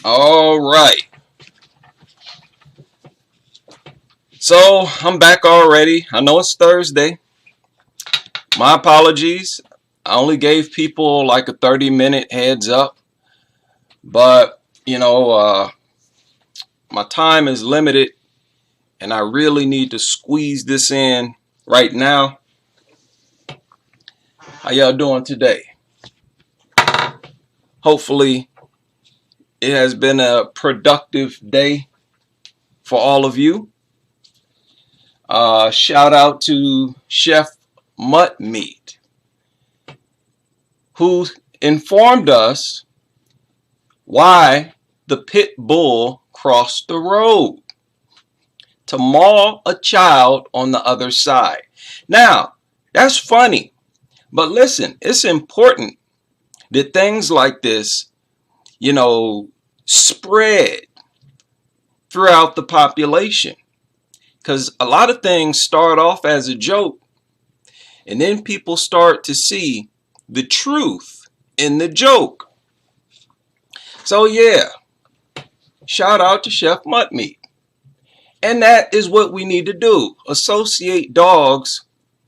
All right. So I'm back already. I know it's Thursday. My apologies. I only gave people like a 30-minute heads up, but my time is limited and I really need to squeeze this in right now. How y'all doing today? Hopefully it has been a productive day for all of you. Shout out to Chef Mutt Meat, who informed us why the pit bull crossed the road to maul a child on the other side. Now, that's funny, but listen, it's important that things like this, spread throughout the population. Because a lot of things start off as a joke, and then people start to see the truth in the joke. So yeah, shout out to Chef Muttmeat. And that is what we need to do. Associate dogs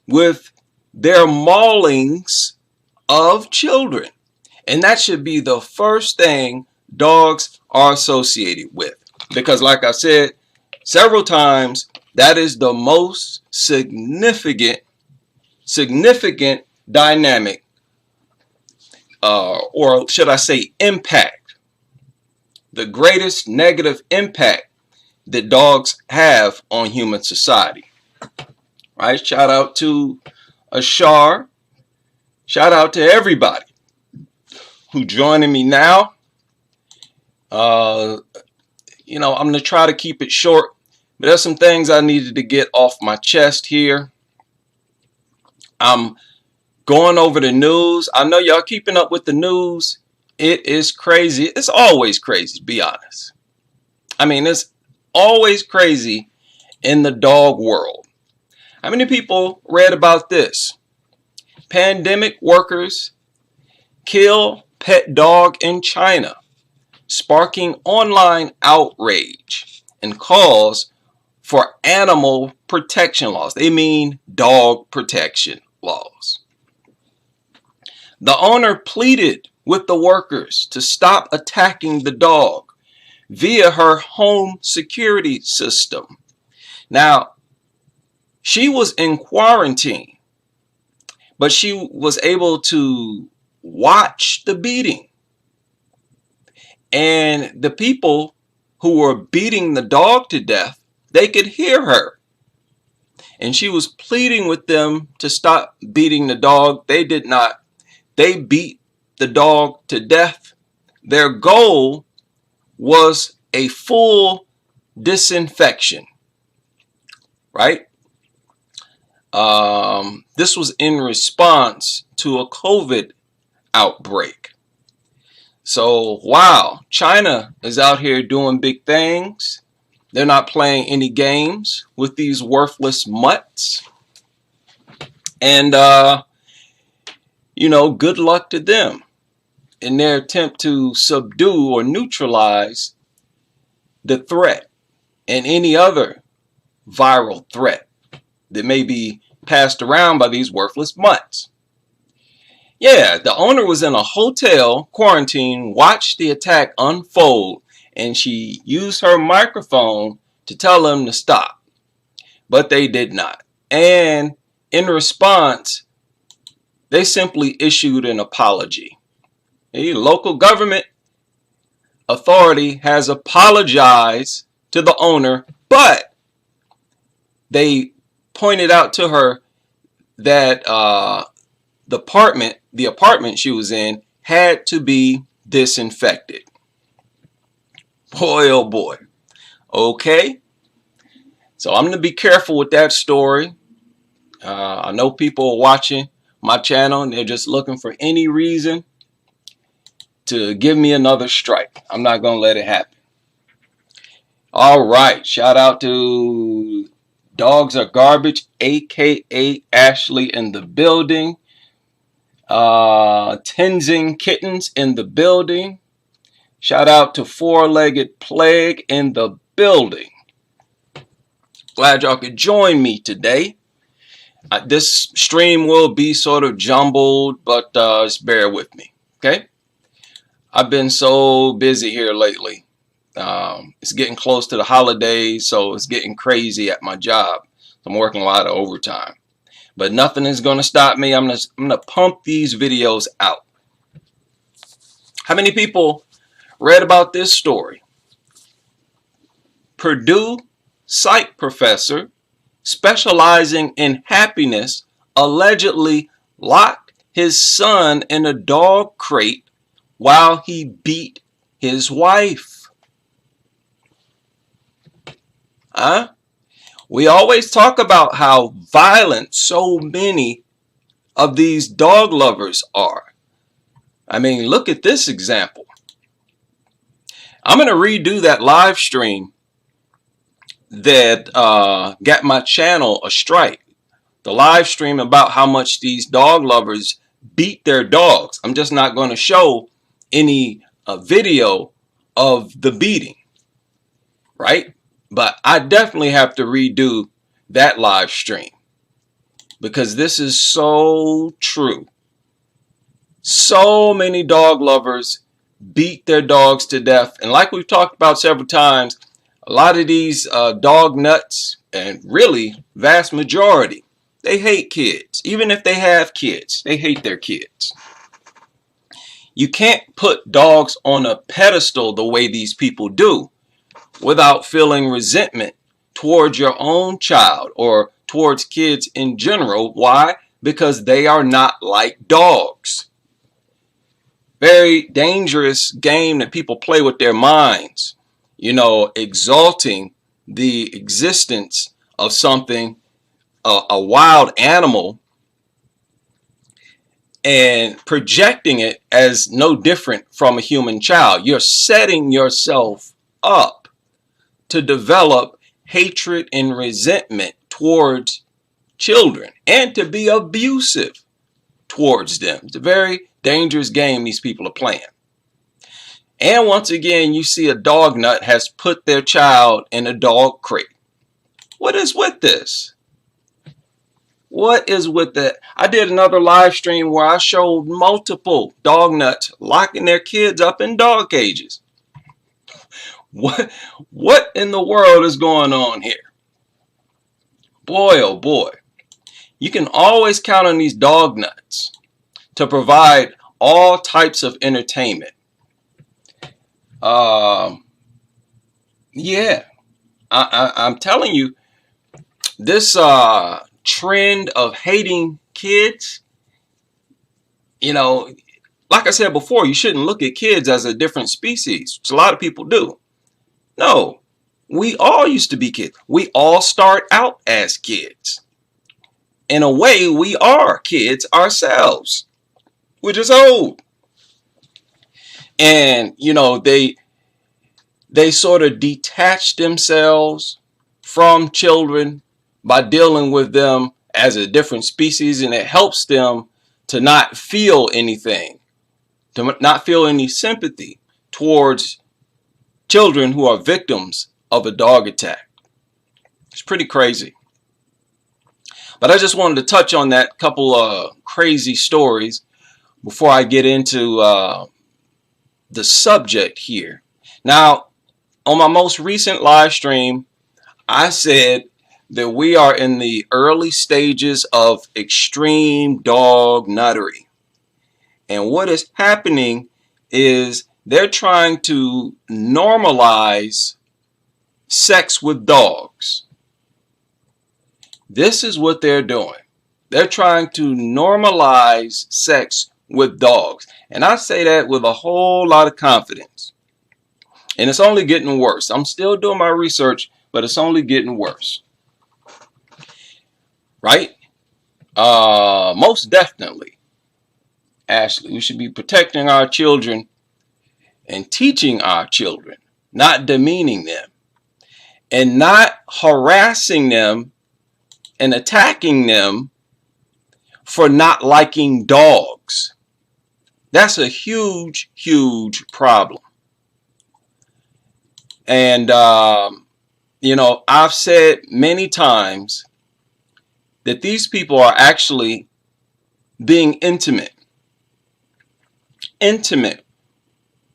with their maulings of children. And that should be the first thing dogs are associated with. Because like I said several times, that is the most significant dynamic, or should I say impact, the greatest negative impact that dogs have on human society. Right? Shout out to Ashar. Shout out to everybody who joining me now. I'm going to try to keep it short, but there's some things I needed to get off my chest here. I'm going over the news. I know y'all keeping up with the news. It is crazy. It's always crazy, to be honest. I mean, it's always crazy in the dog world. How many people read about this? Pandemic workers kill pet dog in China, sparking online outrage and calls for animal protection laws. They mean dog protection laws. The owner pleaded with the workers to stop attacking the dog via her home security system. Now, she was in quarantine, but she was able to watch the beating. And the people who were beating the dog to death, they could hear her. And she was pleading with them to stop beating the dog. They did not. They beat the dog to death. Their goal was a full disinfection, right? This was in response to a COVID outbreak. So, wow, China is out here doing big things. They're not playing any games with these worthless mutts. And, good luck to them in their attempt to subdue or neutralize the threat and any other viral threat that may be passed around by these worthless mutts. Yeah, the owner was in a hotel quarantine, watched the attack unfold, and she used her microphone to tell them to stop. But they did not. And in response, they simply issued an apology. The local government authority has apologized to the owner, but they pointed out to her that the apartment she was in had to be disinfected. Boy, oh boy. Okay. So I'm going to be careful with that story. I know people are watching my channel and they're just looking for any reason to give me another strike. I'm not going to let it happen. All right. Shout out to Dogs Are Garbage, aka Ashley in the building. Tenzing Kittens in the building. Shout out to Four-Legged Plague in the building. Glad y'all could join me today. This stream will be sort of jumbled, but just bear with me, okay? I've been so busy here lately. It's getting close to the holidays, so it's getting crazy at my job. I'm working a lot of overtime. But nothing is going to stop me. I'm gonna pump these videos out. How many people read about this story? Purdue psych professor specializing in happiness allegedly locked his son in a dog crate while he beat his wife. We always talk about how violent so many of these dog lovers are. I mean, look at this example. I'm going to redo that live stream that got my channel a strike. The live stream about how much these dog lovers beat their dogs. I'm just not going to show any video of the beating, right? But I definitely have to redo that live stream because this is so true. So many dog lovers beat their dogs to death. And like we've talked about several times, a lot of these dog nuts, and really vast majority, they hate kids. Even if they have kids, they hate their kids. You can't put dogs on a pedestal the way these people do without feeling resentment towards your own child or towards kids in general. Why? Because they are not like dogs. Very dangerous game that people play with their minds, you know, exalting the existence of something, a wild animal, and projecting it as no different from a human child. You're setting yourself up to develop hatred and resentment towards children and to be abusive towards them. It's a very dangerous game these people are playing. And once again, you see a dog nut has put their child in a dog crate. What is with this? What is with that? I did another live stream where I showed multiple dog nuts locking their kids up in dog cages. What in the world is going on here? Boy, oh boy. You can always count on these dog nuts to provide all types of entertainment. Yeah, I'm telling you, this trend of hating kids, you know, like I said before, you shouldn't look at kids as a different species, which a lot of people do. No, we all used to be kids. We all start out as kids. In a way, we are kids ourselves. We're just old. And, you know, they sort of detach themselves from children by dealing with them as a different species, and it helps them to not feel anything, to not feel any sympathy towards children who are victims of a dog attack. It's pretty crazy. But I just wanted to touch on that couple of crazy stories before I get into the subject here. Now, on my most recent live stream, I said that we are in the early stages of extreme dog nuttery. And what is happening is they're trying to normalize sex with dogs. This is what they're doing. They're trying to normalize sex with dogs. And I say that with a whole lot of confidence. And it's only getting worse. I'm still doing my research, but it's only getting worse. Right? Most definitely, Ashley, we should be protecting our children and teaching our children, not demeaning them, and not harassing them and attacking them for not liking dogs. That's a huge, huge problem. And, you know, I've said many times that these people are actually being intimate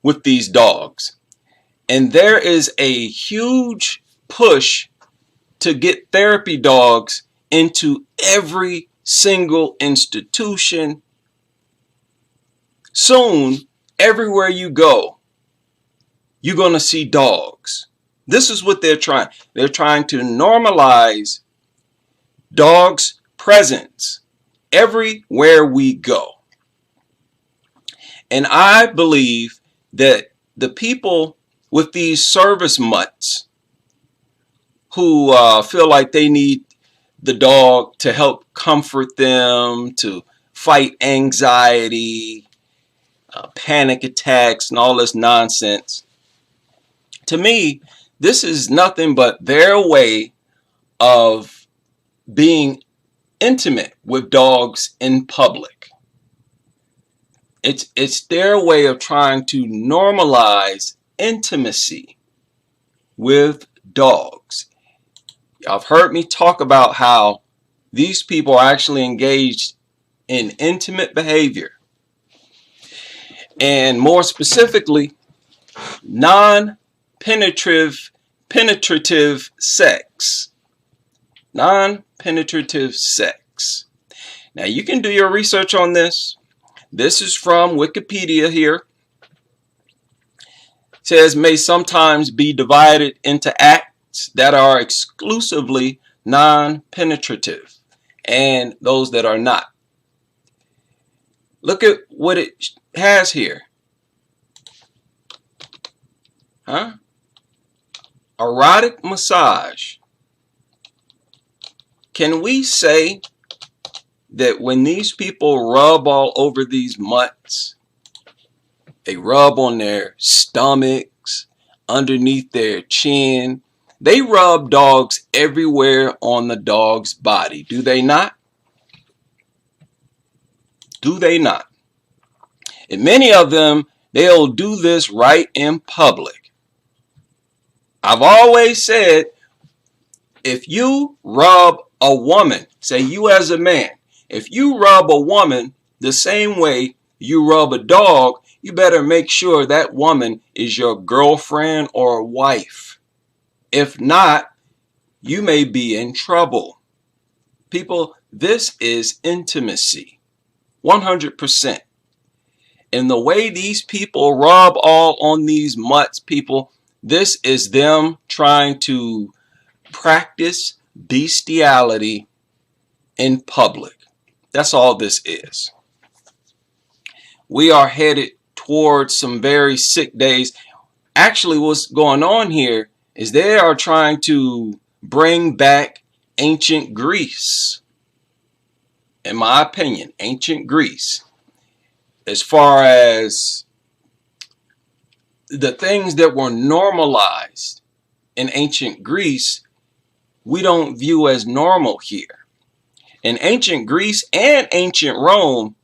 with these dogs. And there is a huge push to get therapy dogs into every single institution. Soon, everywhere you go, you're going to see dogs. This is what they're trying. They're trying to normalize dogs' presence everywhere we go. And I believe that the people with these service mutts who feel like they need the dog to help comfort them, to fight anxiety, panic attacks, and all this nonsense. To me, this is nothing but their way of being intimate with dogs in public. It's their way of trying to normalize intimacy with dogs. Y'all have heard me talk about how these people are actually engaged in intimate behavior. And more specifically, non-penetrative sex. Non-penetrative sex. Now you can do your research on this. This is from Wikipedia here. It says may sometimes be divided into acts that are exclusively non-penetrative and those that are not. Look at what it has here. Erotic massage. Can we say that when these people rub all over these mutts, they rub on their stomachs, underneath their chin, they rub dogs everywhere on the dog's body, do they not? Do they not? And many of them, they'll do this right in public. I've always said, if you rub a woman, say you as a man, if you rub a woman the same way you rub a dog, you better make sure that woman is your girlfriend or wife. If not, you may be in trouble. People, this is intimacy, 100%. And the way these people rub all on these mutts, people, this is them trying to practice bestiality in public. That's all this is. We are headed towards some very sick days. Actually, what's going on here is they are trying to bring back ancient Greece. In my opinion, ancient Greece. As far as the things that were normalized in ancient Greece, we don't view as normal here. In ancient Greece and ancient Rome,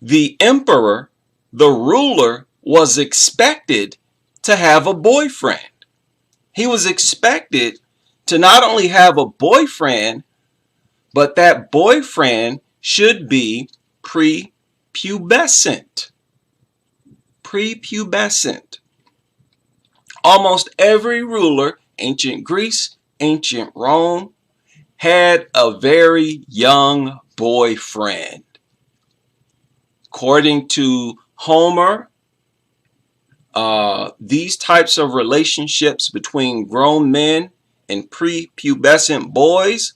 the emperor, the ruler, was expected to have a boyfriend. He was expected to not only have a boyfriend, but that boyfriend should be prepubescent. Prepubescent. Almost every ruler, ancient Greece, ancient Rome, had a very young boyfriend. According to Homer, these types of relationships between grown men and prepubescent boys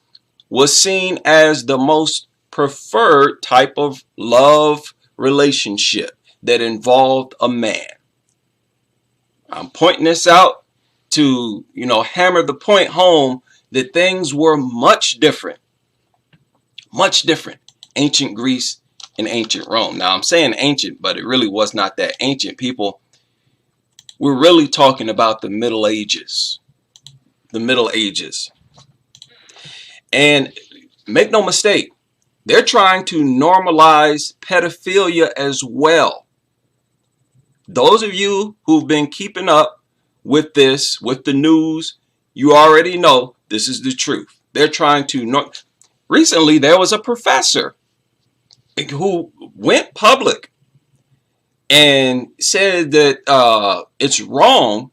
was seen as the most preferred type of love relationship that involved a man. I'm pointing this out to, hammer the point home that things were much different. Much different. Ancient Greece and ancient Rome. Now, I'm saying ancient, but it really was not that ancient. People, we're really talking about the Middle Ages. The Middle Ages. And make no mistake, they're trying to normalize pedophilia as well. Those of you who've been keeping up with this, with the news, you already know this is the truth. They're trying to. Recently, there was a professor who went public and said that it's wrong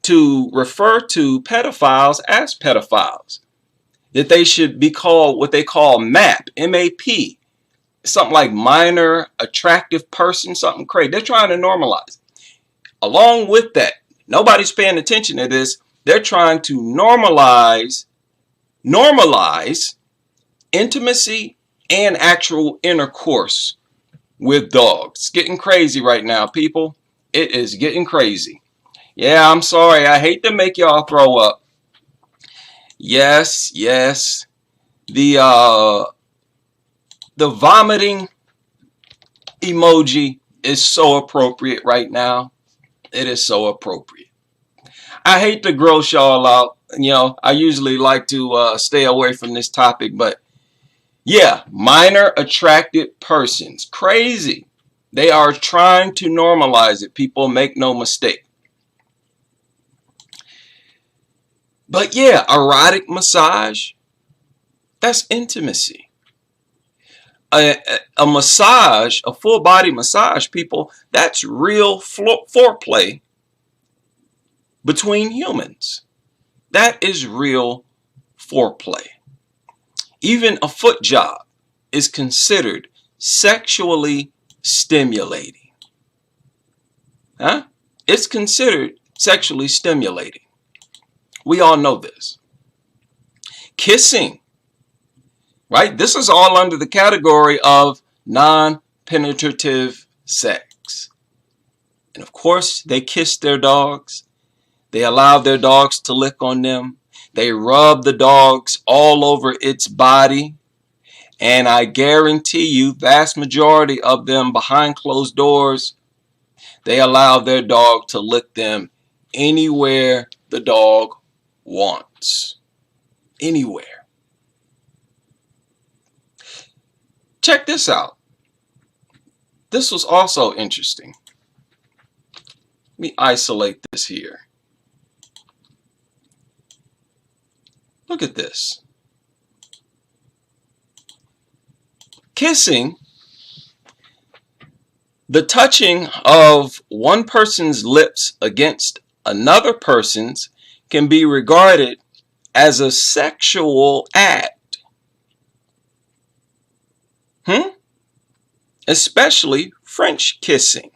to refer to pedophiles as pedophiles, that they should be called what they call MAP, M-A-P, something like minor attractive person, something crazy. They're trying to normalize. Along with that, nobody's paying attention to this. They're trying to normalize intimacy and actual intercourse with dogs. It's getting crazy right now, people. It is getting crazy. Yeah, I'm sorry. I hate to make y'all throw up. Yes. The vomiting emoji is so appropriate right now. It is so appropriate. I hate to gross y'all out. I usually like to stay away from this topic, but yeah, minor attracted persons. Crazy. They are trying to normalize it. People, make no mistake. But yeah, erotic massage, that's intimacy. A massage, a full body massage, people, that's real foreplay between humans. That is real foreplay. Even a foot job is considered sexually stimulating. Huh? It's considered sexually stimulating. We all know this. Kissing, right? This is all under the category of non-penetrative sex. And of course, they kiss their dogs. They allow their dogs to lick on them. They rub the dogs all over its body. And I guarantee you, vast majority of them behind closed doors, they allow their dog to lick them anywhere the dog wants. Anywhere. Check this out. This was also interesting. Let me isolate this here. Look at this. Kissing, the touching of one person's lips against another person's, can be regarded as a sexual act. Especially French kissing.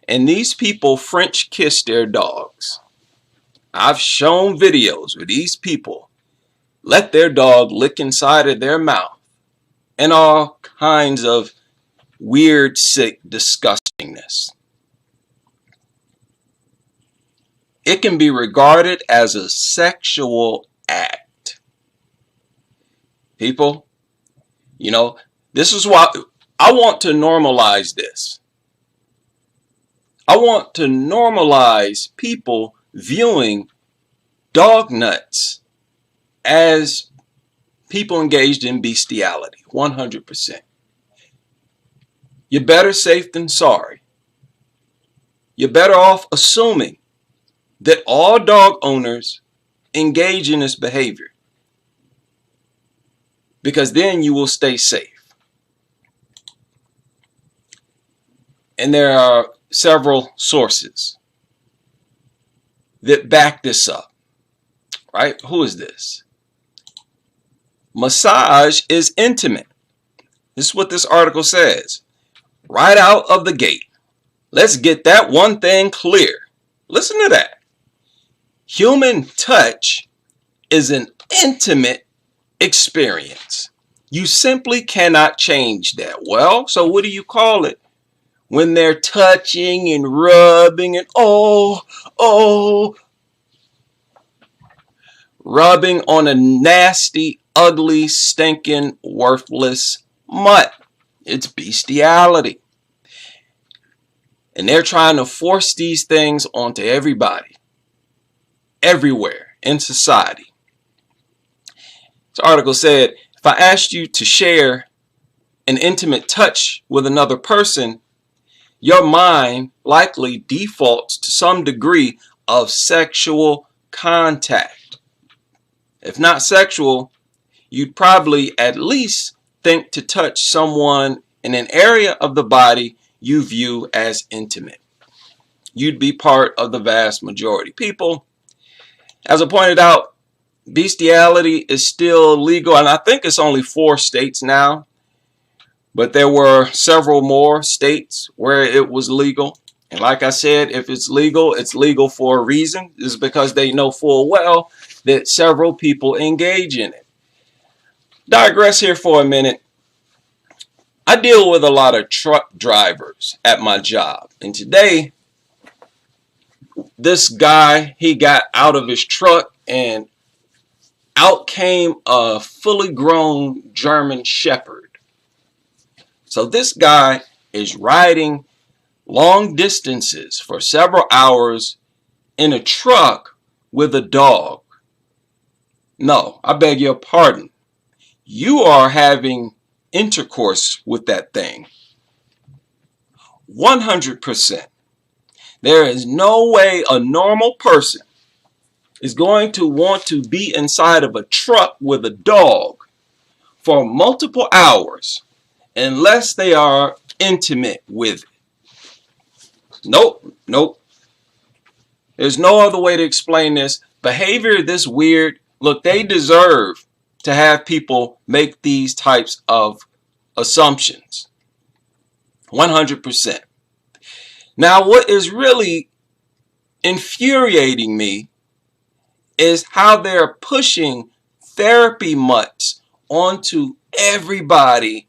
And these people French kiss their dogs. I've shown videos where these people let their dog lick inside of their mouth and all kinds of weird, sick disgustingness. It can be regarded as a sexual act. People, this is why I want to normalize this. I want to normalize people viewing dog nuts as people engaged in bestiality. 100%. You're better safe than sorry. You're better off assuming that all dog owners engage in this behavior, because then you will stay safe. And there are several sources that back this up, right? Who is this? Massage is intimate. This is what this article says. Right out of the gate. Let's get that one thing clear. Listen to that. Human touch is an intimate experience. You simply cannot change that. Well, so what do you call it when they're touching and rubbing and rubbing on a nasty, ugly, stinking, worthless mutt? It's bestiality. And they're trying to force these things onto everybody, everywhere in society. This article said, if I asked you to share an intimate touch with another person, your mind likely defaults to some degree of sexual contact. If not sexual, you'd probably at least think to touch someone in an area of the body you view as intimate. You'd be part of the vast majority. People, as I pointed out, bestiality is still legal, and I think it's only 4 states now, but there were several more states where it was legal. And like I said, if it's legal for a reason. It's because they know full well that several people engage in it. Digress here for a minute. I deal with a lot of truck drivers at my job, and today this guy, he got out of his truck and out came a fully grown German Shepherd. So this guy is riding long distances for several hours in a truck with a dog. No, I beg your pardon. You are having intercourse with that thing. 100%. There is no way a normal person is going to want to be inside of a truck with a dog for multiple hours unless they are intimate with it. Nope. There's no other way to explain this. Behavior this weird. Look, they deserve to have people make these types of assumptions. 100%. Now, what is really infuriating me is how they're pushing therapy mutts onto everybody,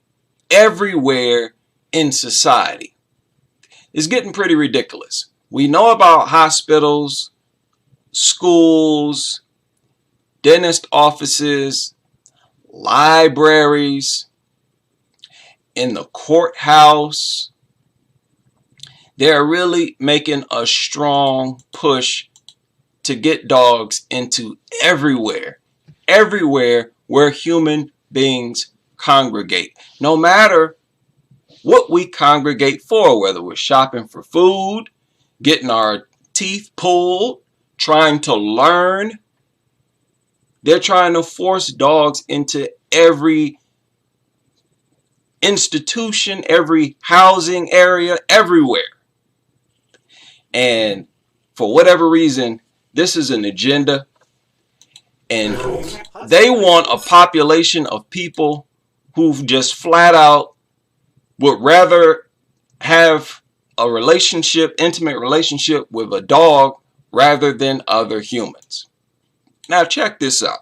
everywhere in society. It's getting pretty ridiculous. We know about hospitals, schools, dentist offices, libraries, in the courthouse. They're really making a strong push to get dogs into everywhere where human beings congregate. No matter what we congregate for, whether we're shopping for food, getting our teeth pulled, trying to learn. They're trying to force dogs into every institution, every housing area, everywhere. And for whatever reason, this is an agenda. And they want a population of people who just flat out would rather have a relationship, intimate relationship with a dog rather than other humans. Now check this out.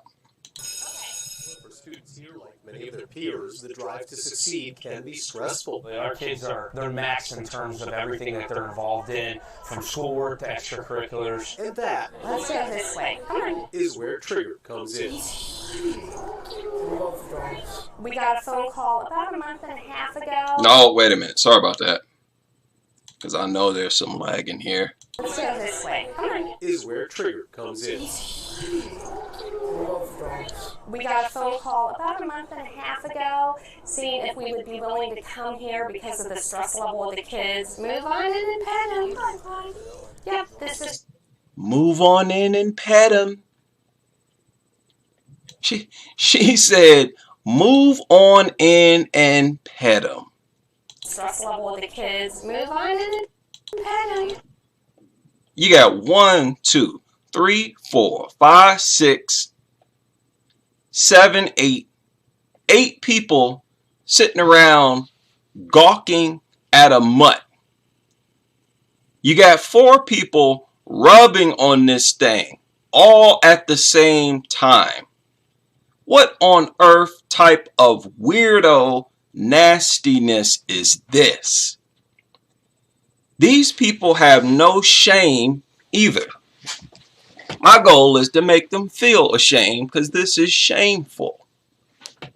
For students here, like many of their peers, the drive to succeed can be stressful. Our kids are they're maxed in terms of everything that they're involved in, from schoolwork to extracurriculars. And that, Let's go this way. Come on. is where Trigger comes in. We got a phone call about a month and a half ago. No, wait a minute. Sorry about that. Because I know there's some lag in here. Let's go this way. Come on. Is where Trigger comes in. We got a phone call about a month and a half ago, seeing if we would be willing to come here because of the stress level of the kids. Move on in and pet them. Yep, this is... Move on in and pet him. She said, move on in and pet him. stress level of the kids. Move on and pet them. You got 1, 2, 3, 4, 5, 6, 7, 8 people sitting around gawking at a mutt. You got 4 people rubbing on this thing all at the same time. What on earth type of weirdo nastiness is this? These people have no shame either. My goal is to make them feel ashamed because this is shameful.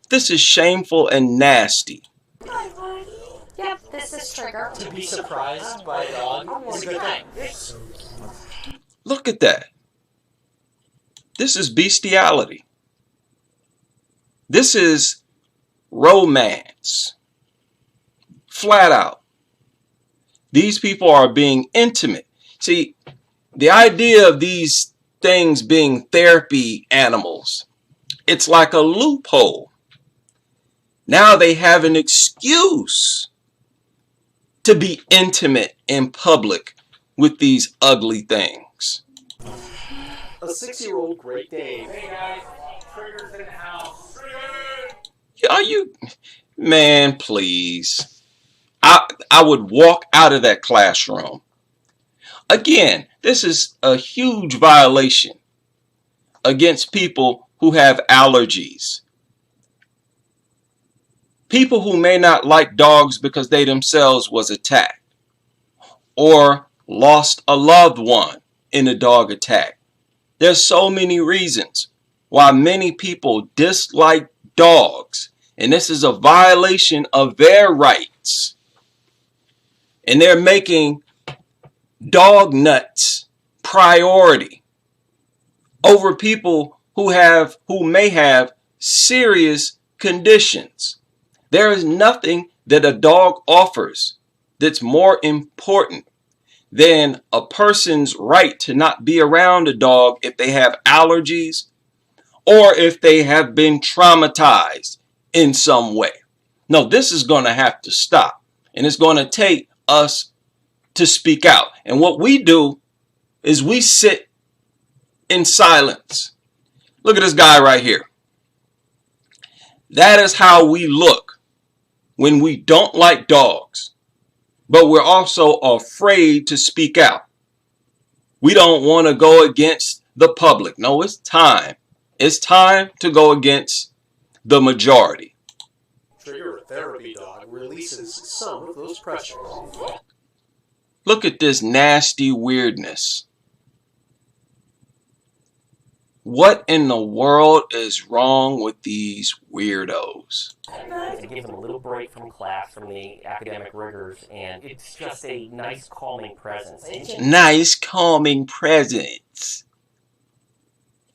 This is shameful and nasty. Yep, this is Trigger. To be surprised by a dog is a good thing. Look at that. This is bestiality. This is romance. Flat out. These people are being intimate. See, the idea of these things being therapy animals, it's like a loophole. Now they have an excuse to be intimate in public with these ugly things. A 6-year-old Great Dane. Hey guys, Trigger's in the house. Are you, man, please. I would walk out of that classroom. Again, this is a huge violation against people who have allergies. People who may not like dogs because they themselves was attacked or lost a loved one in a dog attack. There's so many reasons why many people dislike dogs, and this is a violation of their rights. And they're making dog nuts priority over people who may have serious conditions. There is nothing that a dog offers that's more important than a person's right to not be around a dog if they have allergies or if they have been traumatized in some way. No, this is going to have to stop, and it's going to take us to speak out. And what we do is we sit in silence. Look at this guy right here. That is how we look when we don't like dogs, but we're also afraid to speak out. We don't want to go against the public. No, it's time. It's time to go against the majority. Trigger, a therapy dog, releases some of those pressures. Look at this nasty weirdness. What in the world is wrong with these weirdos? To give them a little break from class, from the academic rigors, and it's just a nice calming presence. Nice calming presence.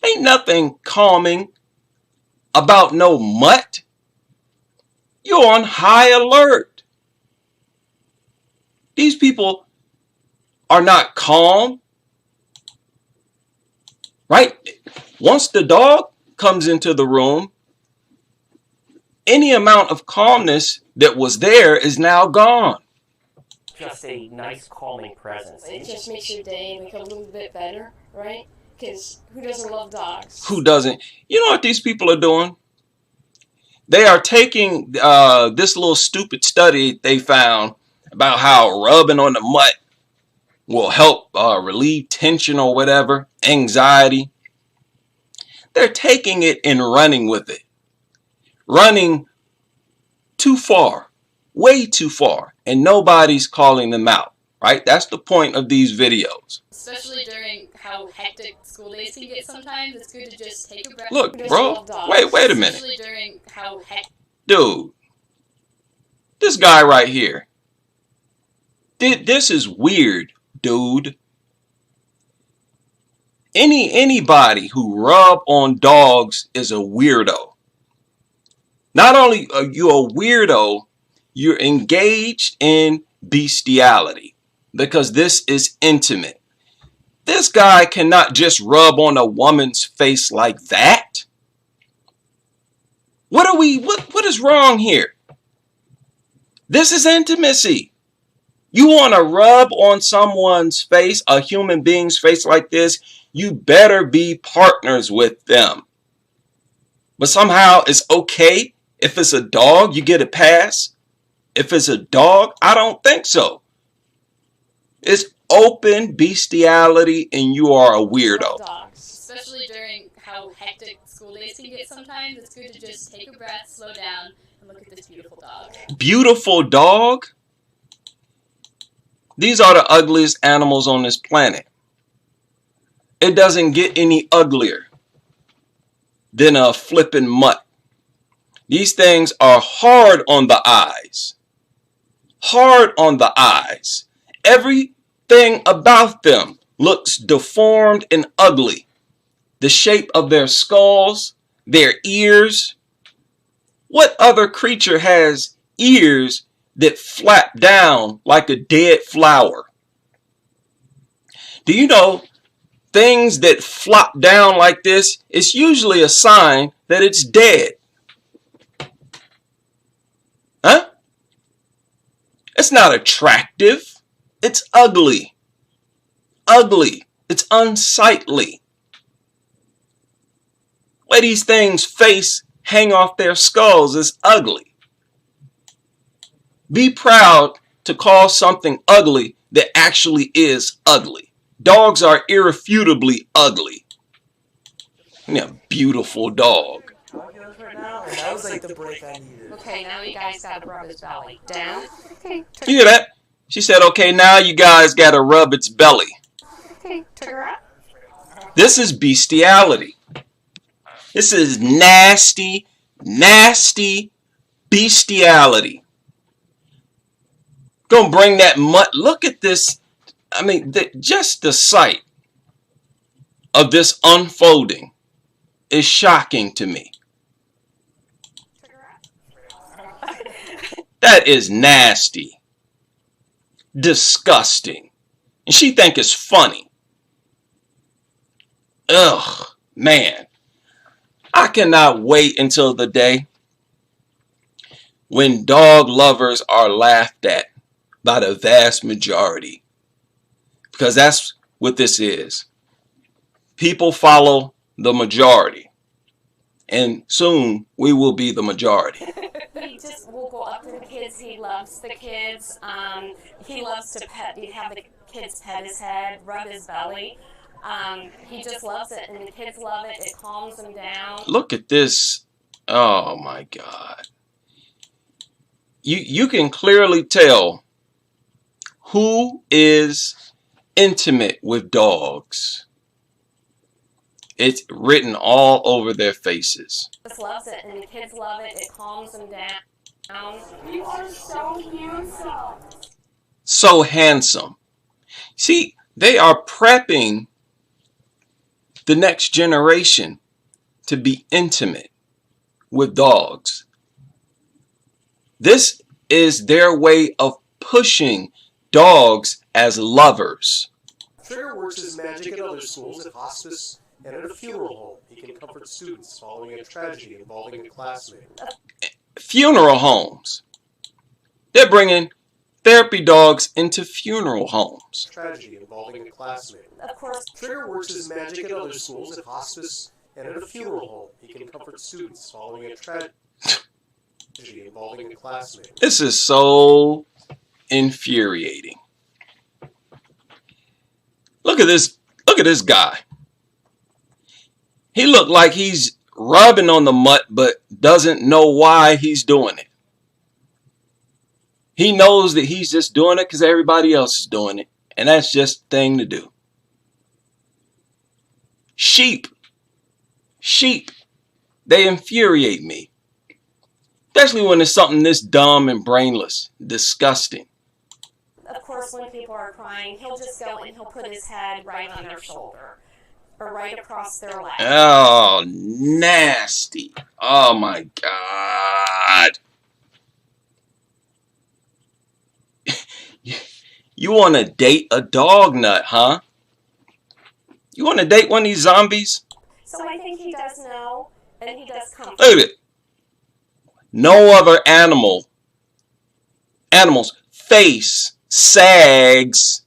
Ain't nothing calming about no mutt. You're on high alert. These people are not calm, right? Once the dog comes into the room, any amount of calmness that was there is now gone. Just a nice calming presence. It just makes your day make a little bit better, right? Because who doesn't love dogs? Who doesn't? You know what these people are doing? They are taking this little stupid study they found about how rubbing on the mutt will help relieve tension or whatever, anxiety. They're taking it and running with it. Running too far, way too far, and nobody's calling them out, right? That's the point of these videos. Especially during how hectic school days can get sometimes, it's good to just take a breath. Look, bro, wait a minute. Especially during how hectic. Dude, this guy right here. This is weird, dude. Anybody who rub on dogs is a weirdo. Not only are you a weirdo, you're engaged in bestiality because this is intimate. This guy cannot just rub on a woman's face like that. What is wrong here? This is intimacy. You want to rub on someone's face, a human being's face like this, you better be partners with them. But somehow it's okay if it's a dog, you get a pass. If it's a dog, I don't think so. It's open bestiality and you are a weirdo. Dogs. Especially during how hectic school days can get sometimes, it's good to just take a breath, slow down, and look at this beautiful dog. Beautiful dog? These are the ugliest animals on this planet. It doesn't get any uglier than a flippin' mutt. These things are hard on the eyes. Hard on the eyes. Everything about them looks deformed and ugly. The shape of their skulls, their ears. What other creature has ears that flap down like a dead flower. Do you know things that flop down like this, it's usually a sign that it's dead? Huh? It's not attractive. It's ugly. Ugly. It's unsightly. Where these things' face hang off their skulls is ugly. Be proud to call something ugly that actually is ugly. Dogs are irrefutably ugly. Yeah, beautiful dog. That was like the break I needed. Okay, now you guys gotta rub his belly. Down. Okay, You hear that? She said, okay, now you guys gotta rub its belly. okay, turn her up. This is bestiality. This is nasty, nasty bestiality. Gonna bring that mutt. Look at this. I mean, just the sight of this unfolding is shocking to me. That is nasty, disgusting, and she think it's funny. Ugh, man. I cannot wait until the day when dog lovers are laughed at by the vast majority. Because that's what this is. People follow the majority. And soon we will be the majority. He just will go up to the kids. He loves the kids. He loves to have the kids pet his head, rub his belly. He just loves it, and the kids love it. It calms them down. Look at this. Oh my God. You can clearly tell who is intimate with dogs. It's written all over their faces. Just loves it, and the kids love it. It calms them down. You are so handsome. So handsome. See, they are prepping the next generation to be intimate with dogs. This is their way of pushing dogs as lovers. Trigger works his magic at other schools, at hospice, and at a funeral home. He can comfort students following a tragedy involving a classmate. Funeral homes. They're bringing therapy dogs into funeral homes. Tragedy involving a classmate. Of course. Trigger works his magic at other schools, at hospice, and at a funeral home. He can comfort students following a tragedy involving a classmate. This is so infuriating. Look at this. Look at this guy. He looked like he's rubbing on the mutt, but doesn't know why he's doing it. He knows that he's just doing it because everybody else is doing it. And that's just the thing to do. Sheep. Sheep. They infuriate me. Especially when it's something this dumb and brainless. Disgusting. Of course, when people are crying, he'll just go and he'll put his head right on their shoulder. Or right across their leg. Oh, nasty. Oh my God. You want to date a dog nut, huh? You want to date one of these zombies? So I think he does know, and he does comfort. Look at it. No other animal's face sags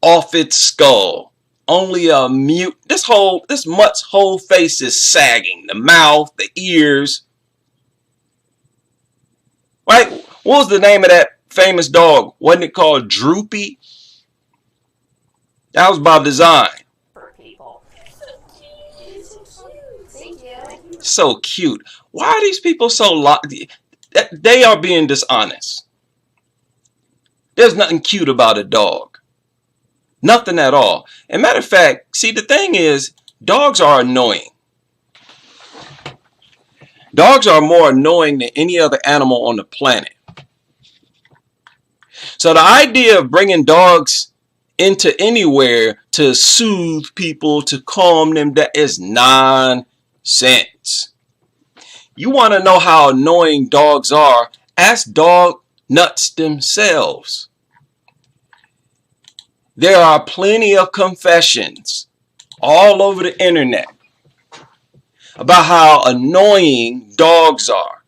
off its skull. Only a mute. This mutt's whole face is sagging. The mouth, the ears. Right? What was the name of that famous dog? Wasn't it called Droopy? That was by design. For people. Thank you. So cute. Why are these people so they are being dishonest. There's nothing cute about a dog. Nothing at all. And matter of fact, see, the thing is, dogs are annoying. Dogs are more annoying than any other animal on the planet. So the idea of bringing dogs into anywhere to soothe people, to calm them, that is nonsense. You want to know how annoying dogs are? Ask dog nuts themselves. There are plenty of confessions all over the internet about how annoying dogs are.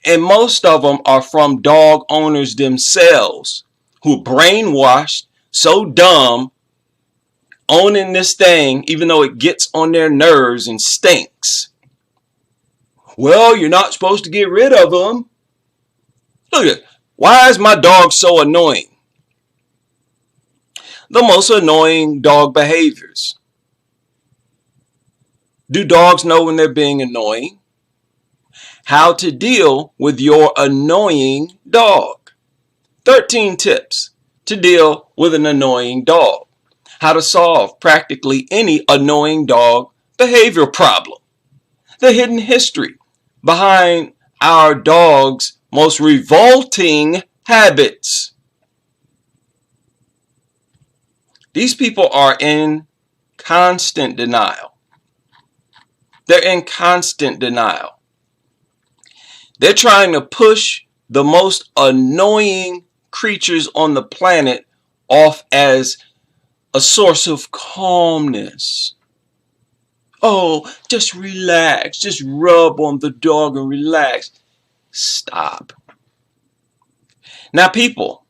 And most of them are from dog owners themselves who are brainwashed, so dumb, owning this thing even though it gets on their nerves and stinks. Well, you're not supposed to get rid of them. Look at it. Why is my dog so annoying? The most annoying dog behaviors. Do dogs know when they're being annoying? How to deal with your annoying dog. 13 tips to deal with an annoying dog. How to solve practically any annoying dog behavior problem. The hidden history behind our dog's most revolting habits. These people are in constant denial. They're in constant denial. They're trying to push the most annoying creatures on the planet off as a source of calmness. Oh, just relax. Just rub on the dog and relax. Stop. Now, people,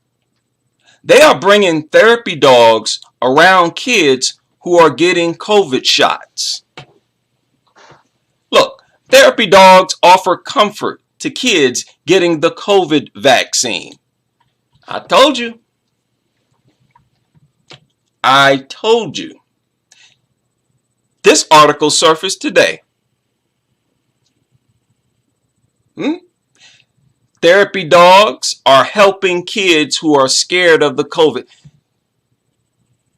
they are bringing therapy dogs around kids who are getting COVID shots. Look, therapy dogs offer comfort to kids getting the COVID vaccine. I told you. I told you. This article surfaced today. Therapy dogs are helping kids who are scared of the COVID.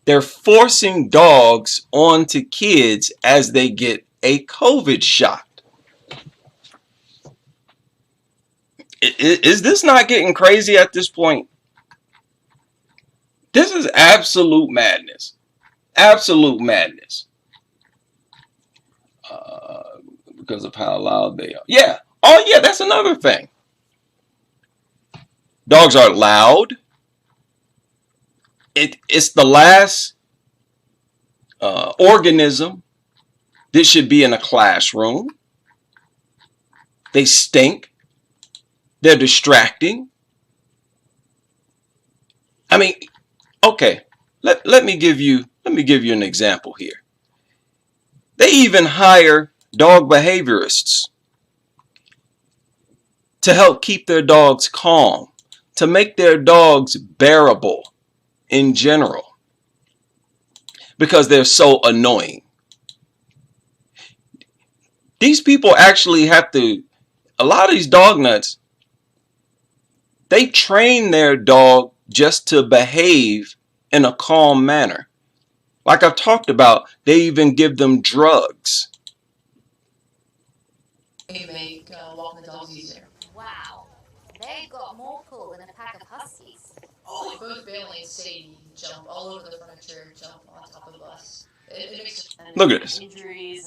They're forcing dogs onto kids as they get a COVID shot. Is this not getting crazy at this point? This is absolute madness. Absolute madness. Because of how loud they are. Yeah. Oh, yeah, that's another thing. Dogs are loud. It's the last organism that should be in a classroom. They stink. They're distracting. I mean, okay. Let me give you an example here. They even hire dog behaviorists to help keep their dogs calm, to make their dogs bearable in general, because they're so annoying. These people actually have to, a lot of these dog nuts, they train their dog just to behave in a calm manner. Like I've talked about, they even give them drugs. They make walking the dogs easier. Wow, they've got more pull than a pack of huskies. Like both Bailey and Sadie jump all over the furniture, jump on top of the bus. It makes Look at this.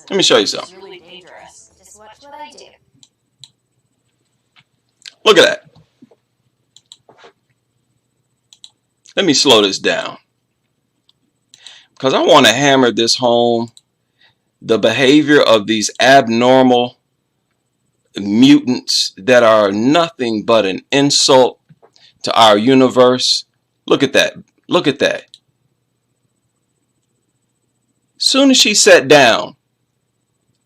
Let me show you something. It's really dangerous. Just watch what I do. Look at that. Let me slow this down, because I want to hammer this home. The behavior of these abnormal mutants that are nothing but an insult to our universe. Look at that. Look at that. Soon as she sat down,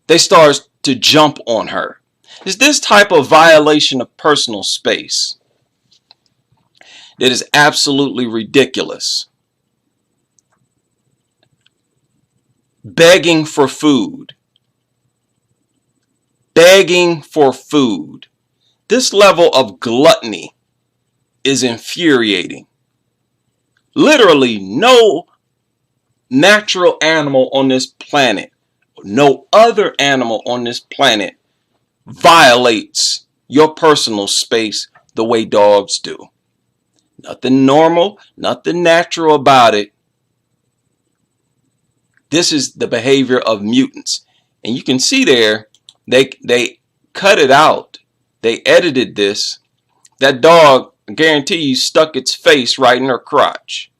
they start to jump on her. It's this type of violation of personal space that is absolutely ridiculous. Begging for food. Begging for food. This level of gluttony is infuriating. Literally no natural animal on this planet, no other animal on this planet violates your personal space the way dogs do. Nothing normal, nothing natural about it. This is the behavior of mutants. And you can see there, they cut it out. They edited this that dog, I guarantee you, stuck its face right in her crotch.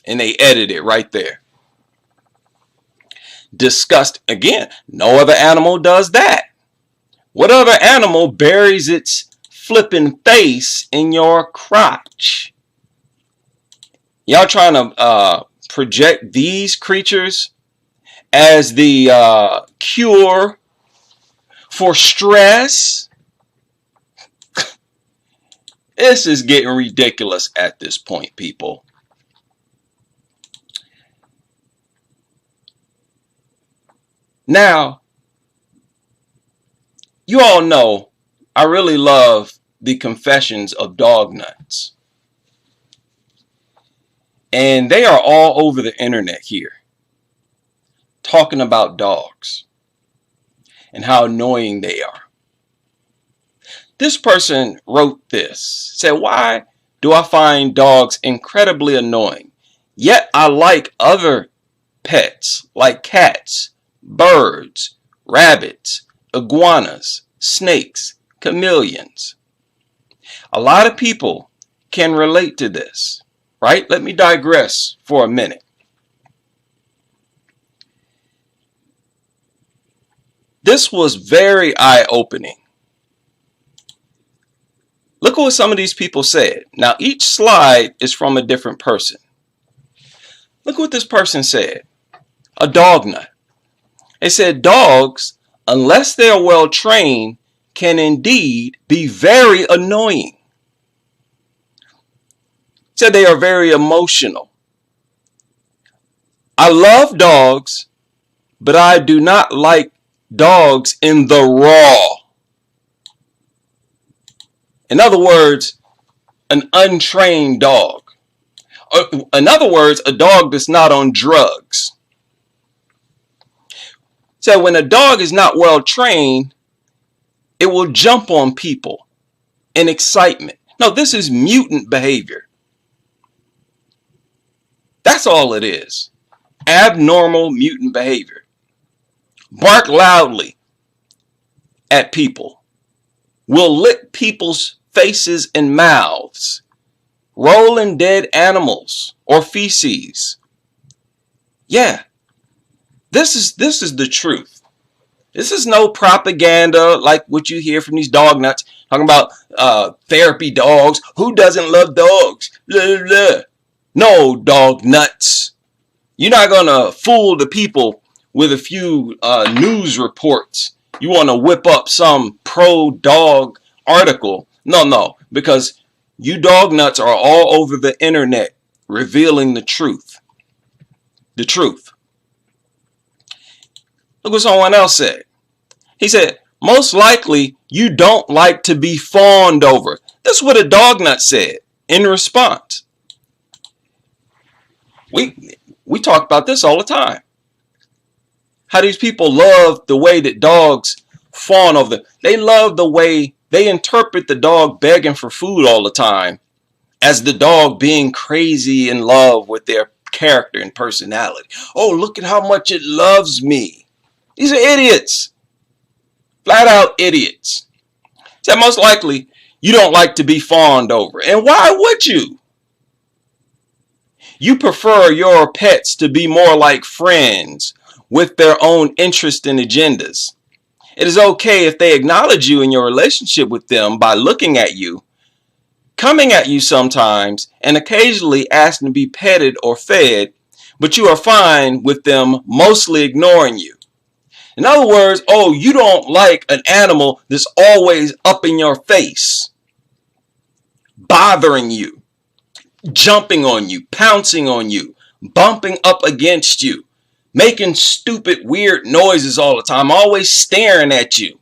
And they edited it right there. Disgust. Again, no other animal does that. What other animal buries its flipping face in your crotch? Y'all trying to project these creatures as the cure for stress? This is getting ridiculous at this point, people. Now, you all know I really love the Confessions of Dog Nuts. And they are all over the internet here, talking about dogs and how annoying they are. This person wrote this, said, why do I find dogs incredibly annoying? Yet I like other pets like cats, birds, rabbits, iguanas, snakes, chameleons. A lot of people can relate to this, right? Let me digress for a minute. This was very eye-opening. Look at what some of these people said. Now, each slide is from a different person. Look what this person said. A dog nut. They said dogs, unless they are well trained, can indeed be very annoying. Said they are very emotional. I love dogs, but I do not like dogs in the raw. In other words, an untrained dog. In other words, a dog that's not on drugs. So when a dog is not well trained, it will jump on people in excitement. No, this is mutant behavior. That's all it is. Abnormal mutant behavior. Bark loudly at people. Will lick people's faces and mouths. Roll in dead animals or feces. Yeah. This is the truth. This is no propaganda like what you hear from these dog nuts talking about therapy dogs. Who doesn't love dogs? Blah, blah, blah. No, dog nuts. You're not going to fool the people with a few news reports. You want to whip up some pro-dog article. No, because you dog nuts are all over the internet revealing the truth. The truth. Look what someone else said. He said, most likely you don't like to be fawned over. That's what a dog nut said in response. We talk about this all the time. How these people love the way that dogs fawn over them. They love the way they interpret the dog begging for food all the time as the dog being crazy in love with their character and personality. Oh, look at how much it loves me. These are idiots. Flat out idiots. So most likely you don't like to be fawned over. And why would you? You prefer your pets to be more like friends with their own interests and agendas. It is okay if they acknowledge you in your relationship with them by looking at you, coming at you sometimes, and occasionally asking to be petted or fed, but you are fine with them mostly ignoring you. In other words, oh, you don't like an animal that's always up in your face, bothering you, jumping on you, pouncing on you, bumping up against you, making stupid, weird noises all the time, always staring at you.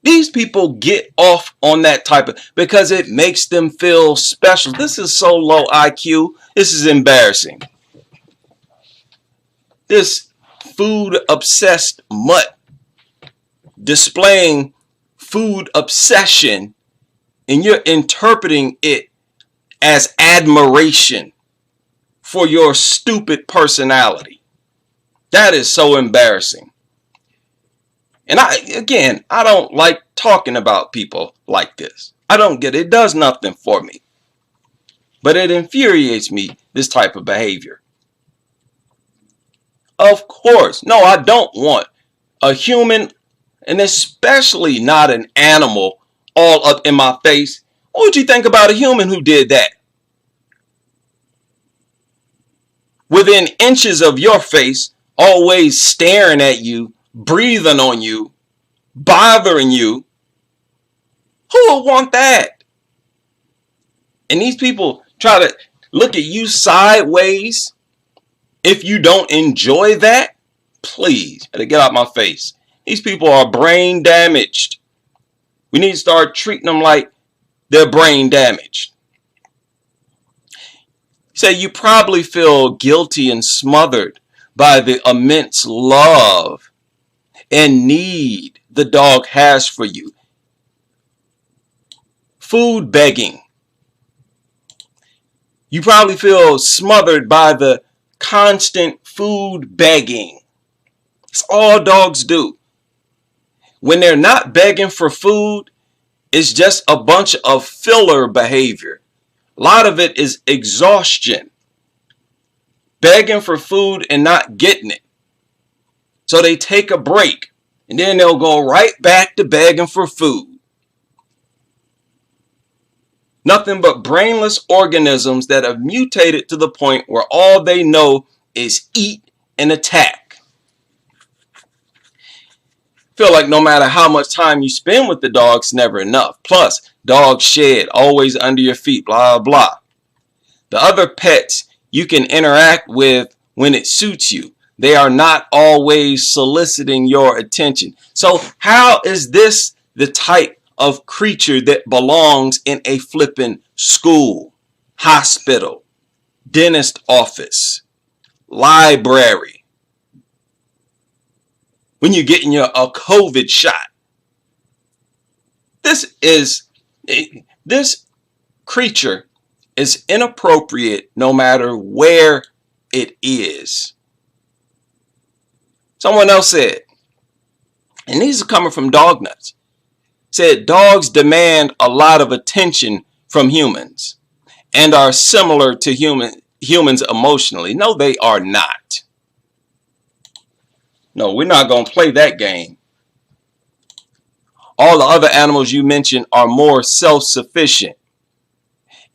These people get off on that type of, because it makes them feel special. This is so low IQ. This is embarrassing. This food-obsessed mutt displaying food obsession, and you're interpreting it as admiration for your stupid personality. That is so embarrassing. And I don't like talking about people like this. I don't get it. It does nothing for me. But it infuriates me, this type of behavior. Of course. No, I don't want a human, and especially not an animal, all up in my face. What would you think about a human who did that? Within inches of your face, always staring at you, breathing on you, bothering you. Who would want that? And these people try to look at you sideways. If you don't enjoy that, please, get out my face. These people are brain damaged. We need to start treating them like they're brain damaged. Say you probably feel guilty and smothered by the immense love and need the dog has for you. Food begging. You probably feel smothered by the constant food begging. It's all dogs do. When they're not begging for food, it's just a bunch of filler behavior. A lot of it is exhaustion. Begging for food and not getting it. So they take a break and then they'll go right back to begging for food. Nothing but brainless organisms that have mutated to the point where all they know is eat and attack. Feel like no matter how much time you spend with the dog, it's never enough. Plus, dogs shed, always under your feet, blah, blah. The other pets you can interact with when it suits you. They are not always soliciting your attention. So how is this the type of creature that belongs in a flippin' school, hospital, dentist office, library, when you're getting a COVID shot? This creature is inappropriate no matter where it is. Someone else said, and these are coming from Dog Nuts, said dogs demand a lot of attention from humans and are similar to humans emotionally. No, they are not. No, we're not going to play that game. All the other animals you mentioned are more self-sufficient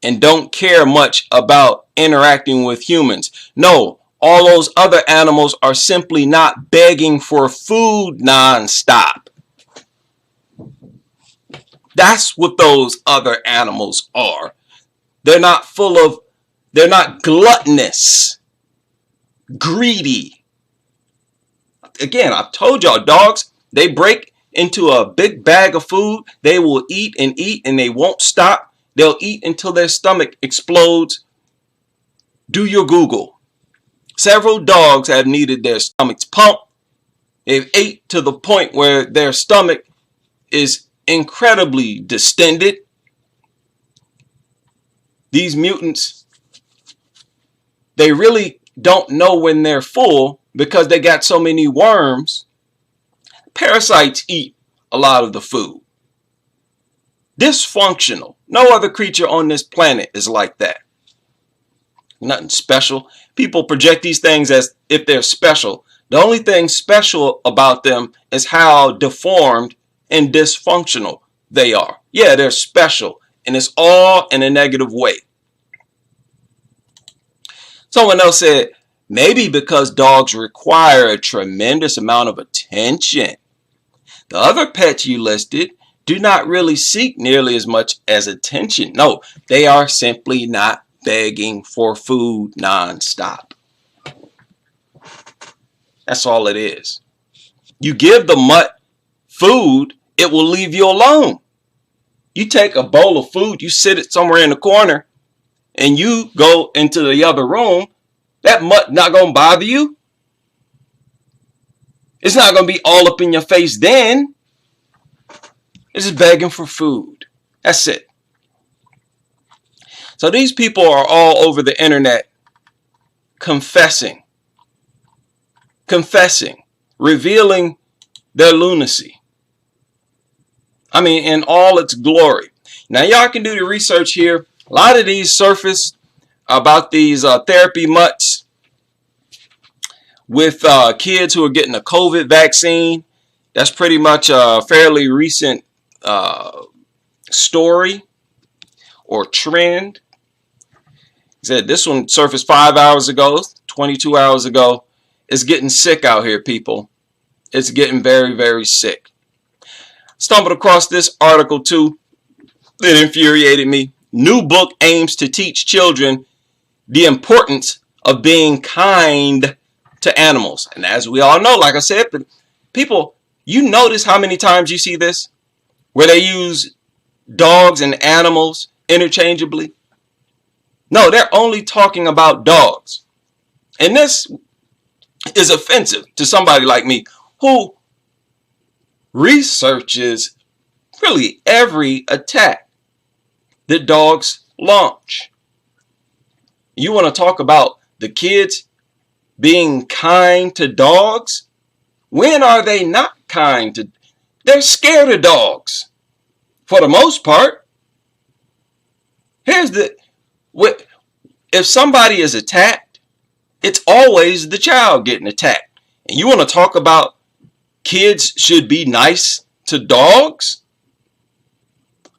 and don't care much about interacting with humans. No, all those other animals are simply not begging for food nonstop. That's what those other animals are. They're not gluttonous, greedy. Again, I've told y'all, dogs, they break into a big bag of food. They will eat and they won't stop. They'll eat until their stomach explodes. Do your Google. Several dogs have needed their stomachs pumped. They've ate to the point where their stomach is incredibly distended. These mutants, they really don't know when they're full because they got so many worms. Parasites eat a lot of the food. Dysfunctional. No other creature on this planet is like that. Nothing special. People project these things as if they're special. The only thing special about them is how deformed and dysfunctional they are. Yeah, they're special, and it's all in a negative way. Someone else said, maybe because dogs require a tremendous amount of attention. The other pets you listed do not really seek nearly as much as attention. No, they are simply not begging for food nonstop. That's all it is. You give the mutt food, it will leave you alone. You take a bowl of food, you sit it somewhere in the corner, and you go into the other room, that mutt not going to bother you. It's not going to be all up in your face then. It's just begging for food. That's it. So these people are all over the internet confessing, revealing their lunacy. I mean, in all its glory. Now, y'all can do the research here. A lot of these surface about these therapy mutts with kids who are getting a COVID vaccine. That's pretty much a fairly recent story or trend. He said this one surfaced 5 hours ago, 22 hours ago. It's getting sick out here, people. It's getting very, very sick. Stumbled across this article too. It infuriated me. New book aims to teach children the importance of being kind to animals. And as we all know, like I said, people, you notice how many times you see this where they use dogs and animals interchangeably? No, they're only talking about dogs. And this is offensive to somebody like me who researches really every attack that dogs launch. You want to talk about the kids being kind to dogs? When are they not kind to? They're scared of dogs for the most part. Here's the, if somebody is attacked, it's always the child getting attacked. And you want to talk about kids should be nice to dogs?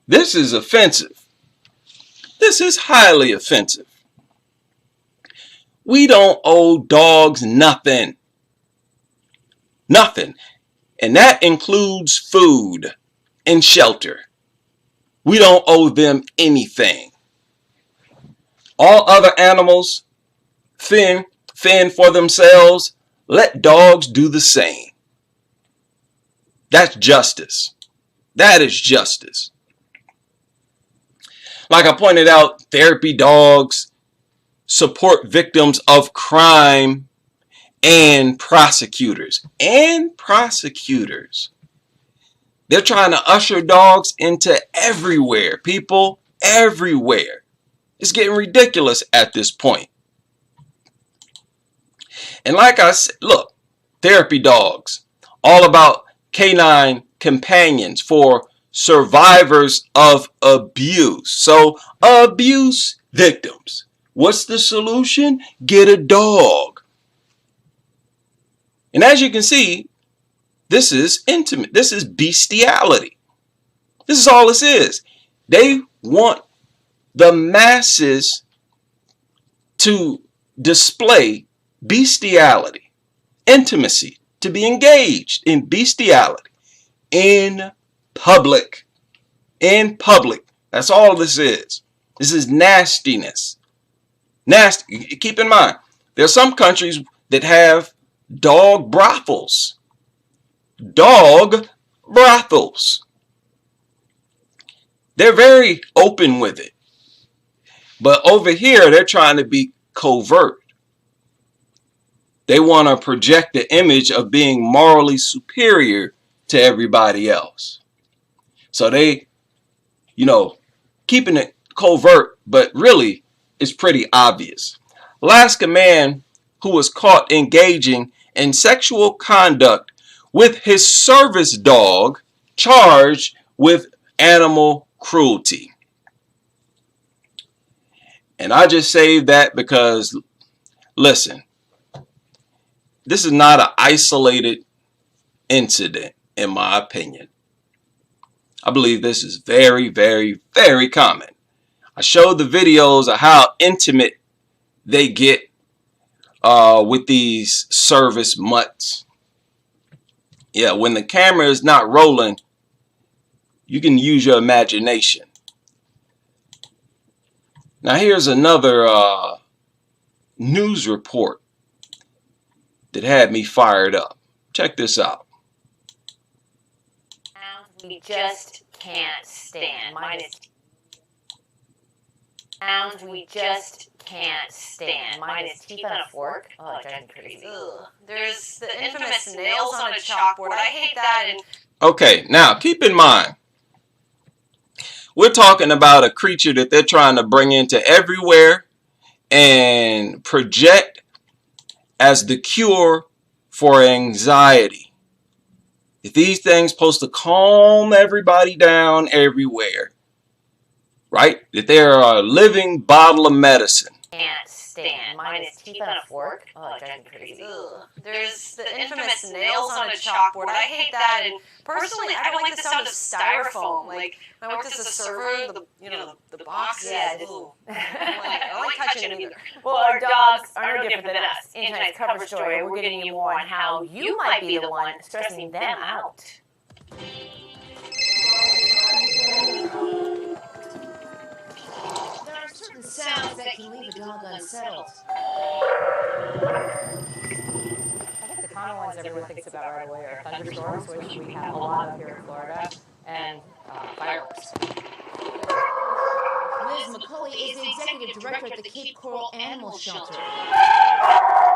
This is offensive. This is highly offensive. We don't owe dogs nothing. Nothing. And that includes food and shelter. We don't owe them anything. All other animals fend for themselves. Let dogs do the same. That's justice. That is justice. Like I pointed out, therapy dogs support victims of crime and prosecutors. They're trying to usher dogs into everywhere, people, everywhere. It's getting ridiculous at this point. And like I said, look, therapy dogs, all about canine companions for survivors of abuse. So, abuse victims. What's the solution? Get a dog. And as you can see, this is intimate. This is bestiality. This is all this is. They want the masses to display bestiality, intimacy, to be engaged in bestiality in public. In public. That's all this is. This is nastiness. Nasty. Keep in mind, there are some countries that have dog brothels. Dog brothels. They're very open with it. But over here, they're trying to be covert. They want to project the image of being morally superior to everybody else. So they, keeping it covert, but really it's pretty obvious. Alaska man who was caught engaging in sexual conduct with his service dog charged with animal cruelty. And I just saved that because, listen, this is not an isolated incident, in my opinion. I believe this is very, very, very common. I showed the videos of how intimate they get with these service mutts. Yeah, when the camera is not rolling, you can use your imagination. Now here's another news report that had me fired up. Check this out. We just can't stand. Sounds we just can't stand. Minus teeth on a fork. Oh, that drives me crazy. Ugh. There's the infamous nails on a chalkboard. I hate that. And okay, now keep in mind, we're talking about a creature that they're trying to bring into everywhere and project as the cure for anxiety. If these things supposed to calm everybody down everywhere, right? That they're a living bottle of medicine. Can't stand. Mine is teeth on a fork. Oh, it drives me crazy. Ugh. There's the infamous nails on a chalkboard. I hate that, and personally, I don't like the sound of styrofoam. Like, when I worked as a server, the box. Yeah, I don't like touching it either. Well, our dogs are no different than us. In tonight's cover story, we're getting you more on how you might be the one stressing them out. There are certain sounds that can leave a dog unsettled. I think the common ones everyone thinks about right away are thunderstorms, which we have a lot of here in Florida, and fireworks. Liz McCulley is the executive director at the Cape Coral Animal Shelter.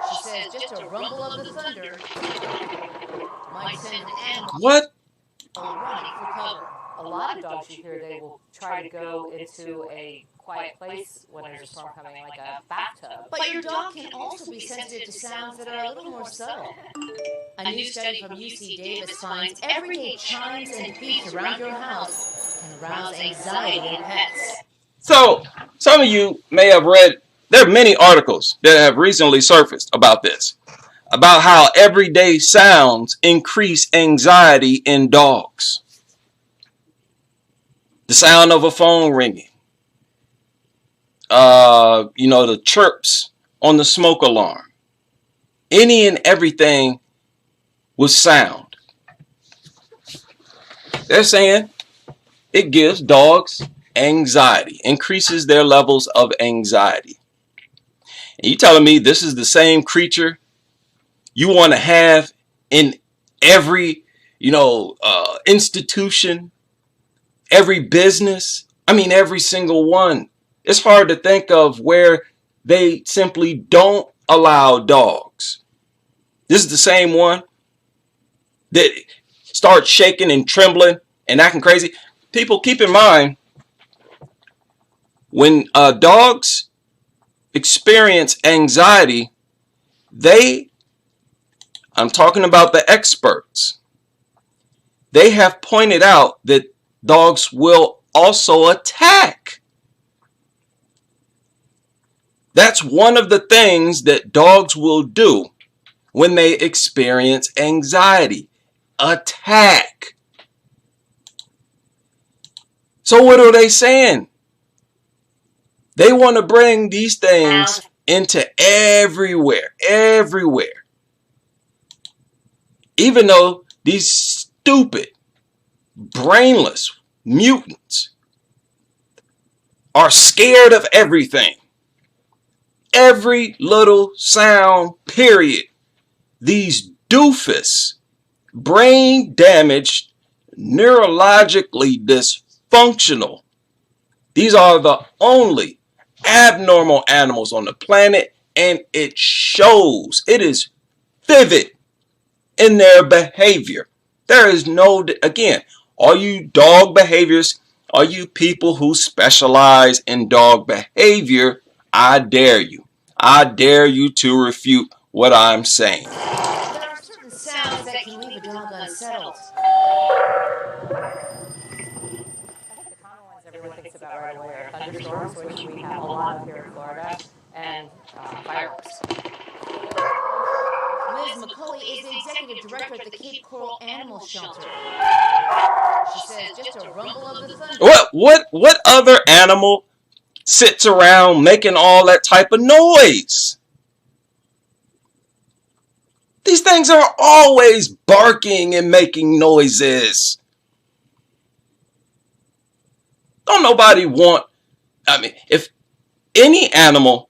She says just a rumble of the thunder might send an animal What? running for cover. A lot of dogs you hear, they will try to go into a quiet place when there's a storm coming, like a bathtub. But your dog can also be sensitive to sounds that are a little more subtle. A new study from UC Davis finds everyday chimes and beeps around your house can arouse anxiety in pets. So, some of you may have read, there are many articles that have recently surfaced about this, about how everyday sounds increase anxiety in dogs. The sound of a phone ringing, the chirps on the smoke alarm, any and everything with sound. They're saying it gives dogs anxiety, increases their levels of anxiety. And you telling me this is the same creature you want to have in every, institution, every business? I mean, every single one. It's hard to think of where they simply don't allow dogs. This is the same one that starts shaking and trembling and acting crazy. People, keep in mind, when dogs experience anxiety, I'm talking about the experts, they have pointed out that dogs will also attack. That's one of the things that dogs will do when they experience anxiety. Attack. So what are they saying? They want to bring these things into everywhere. Even though these stupid, brainless mutants are scared of everything. Every little sound, period. These doofus, brain damaged, neurologically dysfunctional. These are the only abnormal animals on the planet, and it shows. It is vivid in their behavior. There is no, again, all you dog behaviors, all you people who specialize in dog behavior, I dare you. I dare you to refute what I'm saying. There are certain sounds that can leave a dog unsettled. I think the common ones everyone thinks about right away are thunderstorms, which we have a lot of here in Florida, and fireworks. Liz McCulley is the executive director at the Cape Coral Animal Shelter. She says just a rumble of the thunder. What other animal sits around making all that type of noise? These things are always barking and making noises. Don't nobody want, if any animal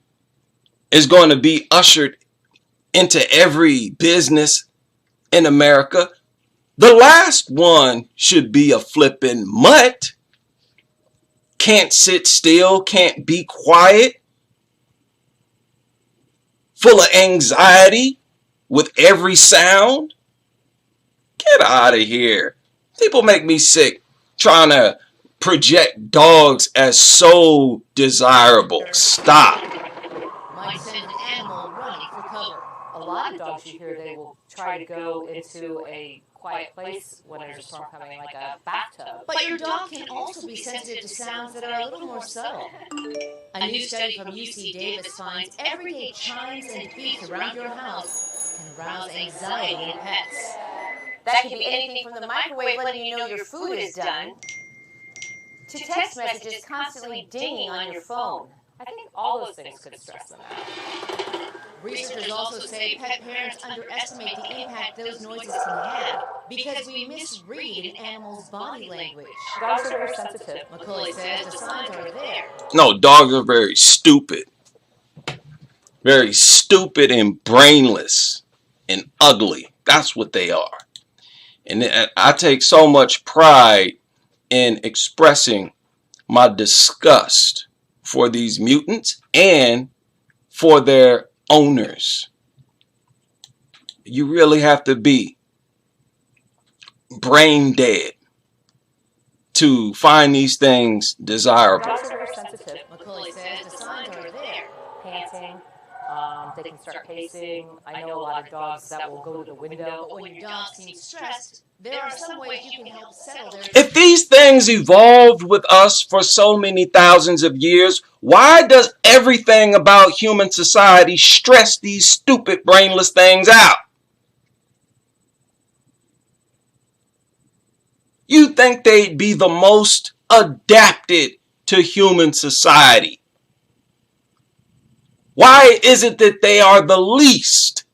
is going to be ushered into every business in America, the last one should be a flippin' mutt. Can't sit still, can't be quiet, full of anxiety with every sound. Get out of here. People make me sick trying to project dogs as so desirable. Stop. Might send an animal running for cover. A lot of dogs you hear, they will try to go into a quiet place when there's a storm coming, like a bathtub. But your dog can also be sensitive to sounds that are a little more subtle. A new study from UC Davis finds everyday chimes and beeps around your house can arouse anxiety in pets. That could be anything from the microwave letting you know your food is done, to text messages constantly dinging on your phone. I think all those things could stress them out. Researchers also say pet parents underestimate the impact those noises can have because we misread an animal's body language. Dogs are very sensitive. McCauley says the signs are there. No, dogs are very stupid. Very stupid and brainless and ugly. That's what they are. And I take so much pride in expressing my disgust for these mutants and for their owners. You really have to be brain dead to find these things desirable. Dogs are very sensitive. McCauley says the signs are there. Panting. They can start pacing. I know a lot of dogs that will go to the window. But when your dog seems stressed, there are some ways you can help settle their... If these things evolved with us for so many thousands of years, why does everything about human society stress these stupid brainless things out? You'd think they'd be the most adapted to human society. Why is it that they are the least?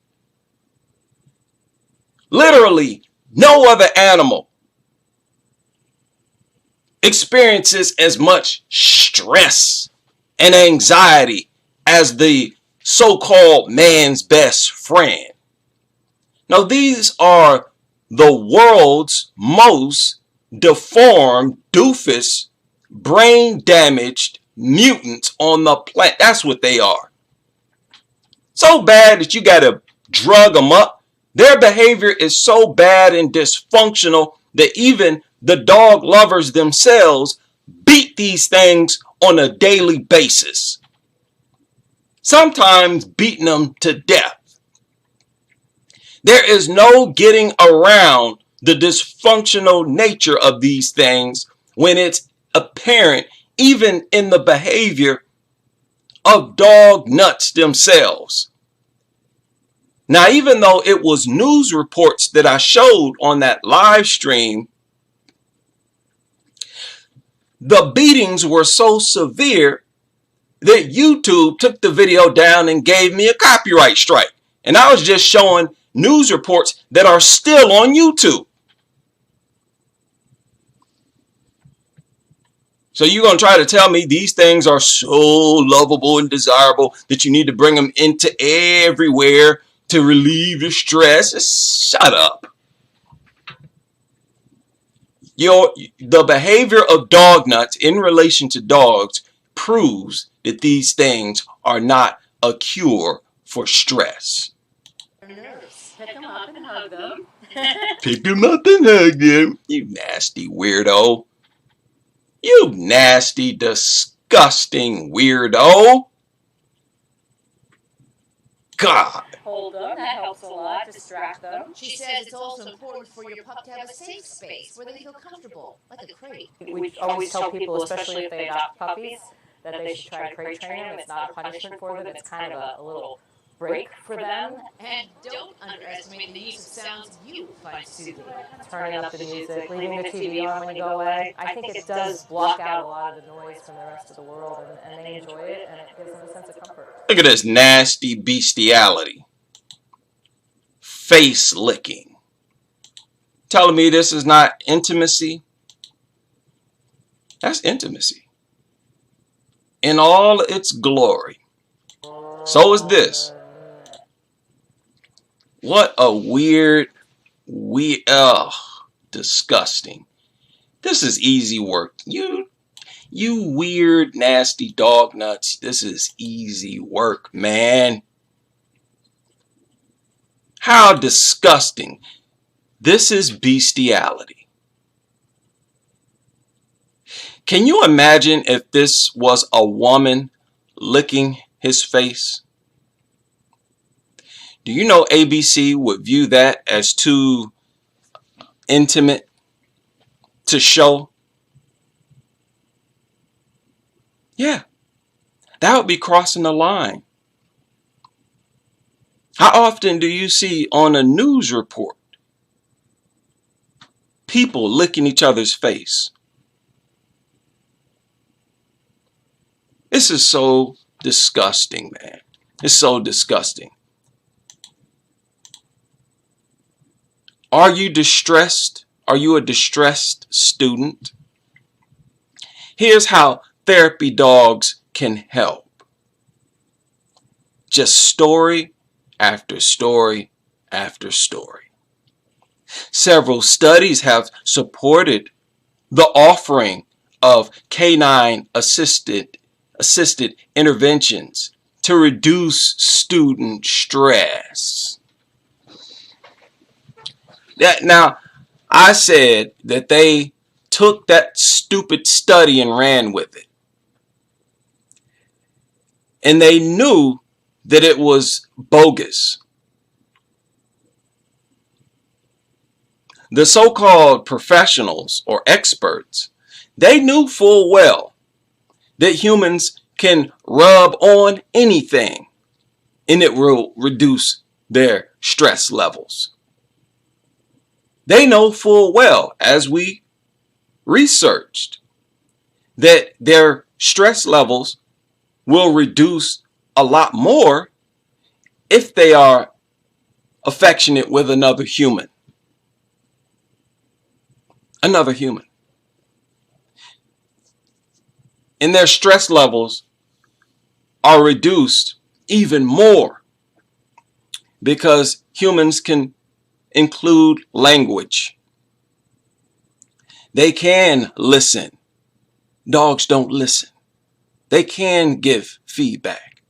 Literally, no other animal experiences as much stress and anxiety as the so-called man's best friend. Now, these are the world's most deformed, doofus, brain-damaged mutants on the planet. That's what they are. So bad that you got to drug them up. Their behavior is so bad and dysfunctional that even the dog lovers themselves beat these things on a daily basis. Sometimes beating them to death. There is no getting around the dysfunctional nature of these things when it's apparent even in the behavior of dog nuts themselves. Now, even though it was news reports that I showed on that live stream, the beatings were so severe that YouTube took the video down and gave me a copyright strike. And I was just showing news reports that are still on YouTube. So you're going to try to tell me these things are so lovable and desirable that you need to bring them into everywhere to relieve your stress? Shut up. The behavior of dog nuts in relation to dogs proves that these things are not a cure for stress. Pick them up and hug them. Pick them up and hug them. You nasty weirdo. You nasty, disgusting weirdo. God. Hold them. That helps a lot. Distract them. She says it's also important for your pup to have a safe space where they feel comfortable, like a crate. We always tell people, especially if they adopt puppies, that they should try to crate train them. It's not a punishment for them. It's kind of a little break for them. And don't underestimate the use of sounds you find soothing. Turning up the music, leaving the TV on when you go away. I think it does block out a lot of the noise from the rest of the world, and they enjoy it, and it gives them a sense of comfort. Look at this nasty bestiality. Face licking. Telling me this is not intimacy? That's intimacy. In all its glory. So is this. What a weird, disgusting. This is easy work. You weird, nasty dog nuts. This is easy work, man. How disgusting. This is bestiality. Can you imagine if this was a woman licking his face? Do you know ABC would view that as too intimate to show, yeah, that would be crossing the line. How often do you see on a news report people licking each other's face? This is so disgusting, man. It's so disgusting. Are you distressed? Are you a distressed student? Here's how therapy dogs can help. Just story after story after story. Several studies have supported the offering of canine assisted interventions to reduce student stress. Now, I said that they took that stupid study and ran with it. And they knew that it was bogus. The so-called professionals or experts, they knew full well that humans can rub on anything and it will reduce their stress levels. They know full well, as we researched, that their stress levels will reduce a lot more if they are affectionate with another human. Another human. And their stress levels are reduced even more because humans can include language. They can listen. Dogs don't listen. They can give feedback.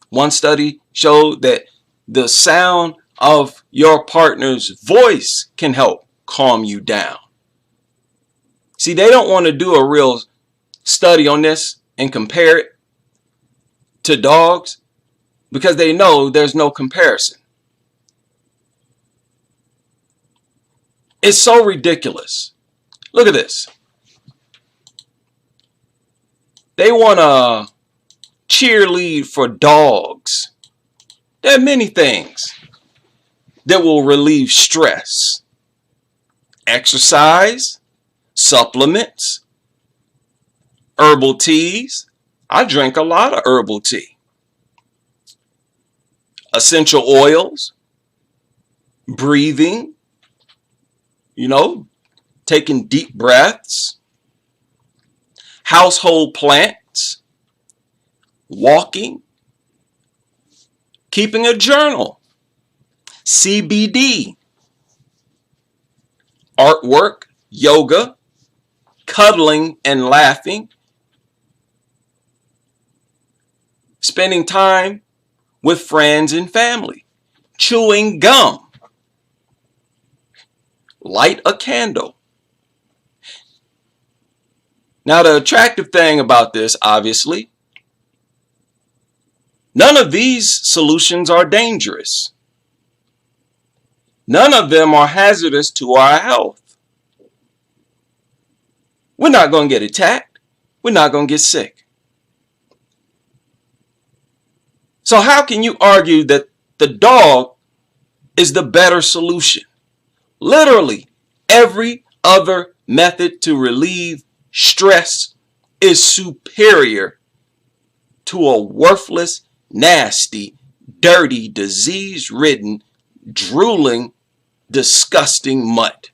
One study showed that the sound of your partner's voice can help calm you down. See, they don't want to do a real study on this and compare it to dogs because they know there's no comparison. It's so ridiculous. Look at this. They want to cheerlead for dogs. There are many things that will relieve stress. Exercise, supplements, herbal teas. I drink a lot of herbal tea. Essential oils, breathing, taking deep breaths, household plants, walking, keeping a journal, CBD, artwork, yoga, cuddling and laughing, spending time with friends and family, chewing gum, light a candle. Now, the attractive thing about this, obviously, none of these solutions are dangerous. None of them are hazardous to our health. We're not going to get attacked. We're not going to get sick. So how can you argue that the dog is the better solution? Literally, every other method to relieve stress is superior to a worthless, nasty, dirty, disease-ridden, drooling, disgusting mutt.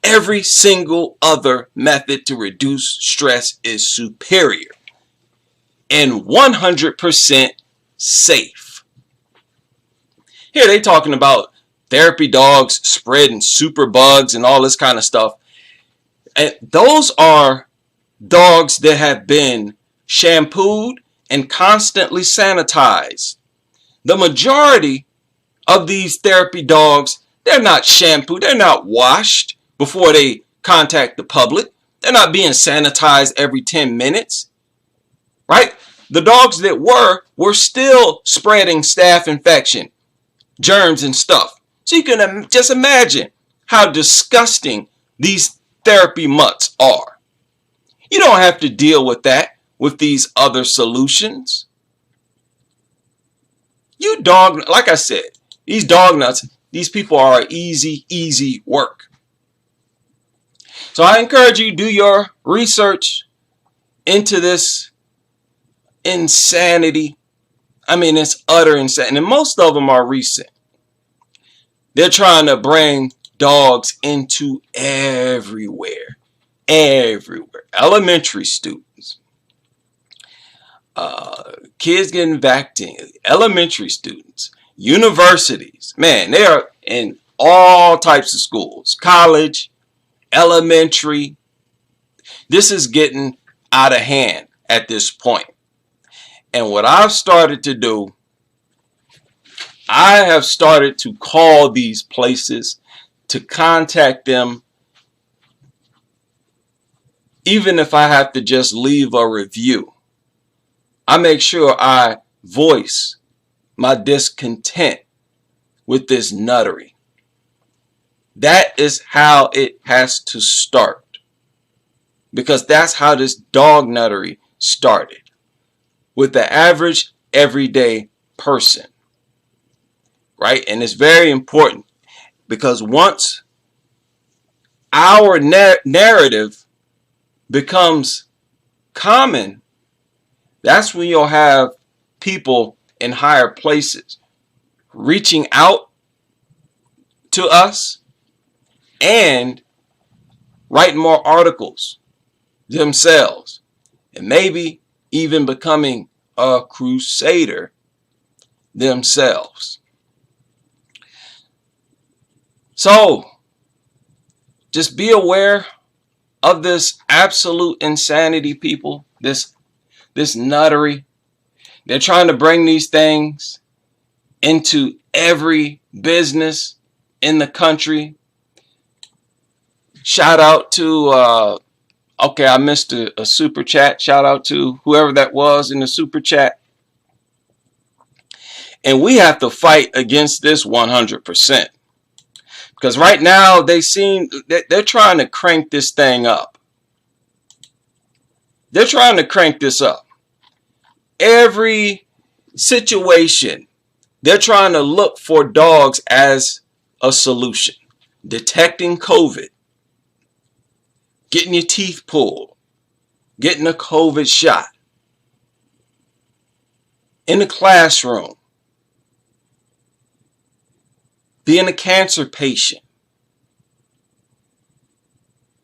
Every single other method to reduce stress is superior and 100% safe. Here they talking about therapy dogs spreading super bugs and all this kind of stuff. And those are dogs that have been shampooed and constantly sanitized. The majority of these therapy dogs, they're not shampooed, they're not washed before they contact the public. They're not being sanitized every 10 minutes, right? The dogs that were still spreading staph infection, germs and stuff. So you can just imagine how disgusting these therapy mutts are. You don't have to deal with that with these other solutions. You dog, like I said, these dog nuts, these people are easy work. So I encourage you to do your research into this insanity. I mean, it's utter insanity. And most of them are recent. They're trying to bring dogs into everywhere. Everywhere. Elementary students. Kids getting vaccinated. Elementary students. Universities. Man, they are in all types of schools. College. Elementary. This is getting out of hand at this point. And what I've started to do, I have started to call these places to contact them, even if I have to just leave a review. I make sure I voice my discontent with this nuttery. That is how it has to start. Because that's how this dog nuttery started. With the average everyday person. Right? And it's very important. Because once our narrative becomes common, that's when you'll have people in higher places reaching out to us and writing more articles themselves, and maybe even becoming a crusader themselves. So just be aware of this absolute insanity, people. This nuttery. They're trying to bring these things into every business in the country. Shout out to okay, I missed a super chat. Shout out to whoever that was in the super chat. And we have to fight against this 100%. Because right now they're trying to crank this thing up. They're trying to crank this up. Every situation, they're trying to look for dogs as a solution. Detecting COVID. Getting your teeth pulled. Getting a COVID shot. In the classroom. Being a cancer patient.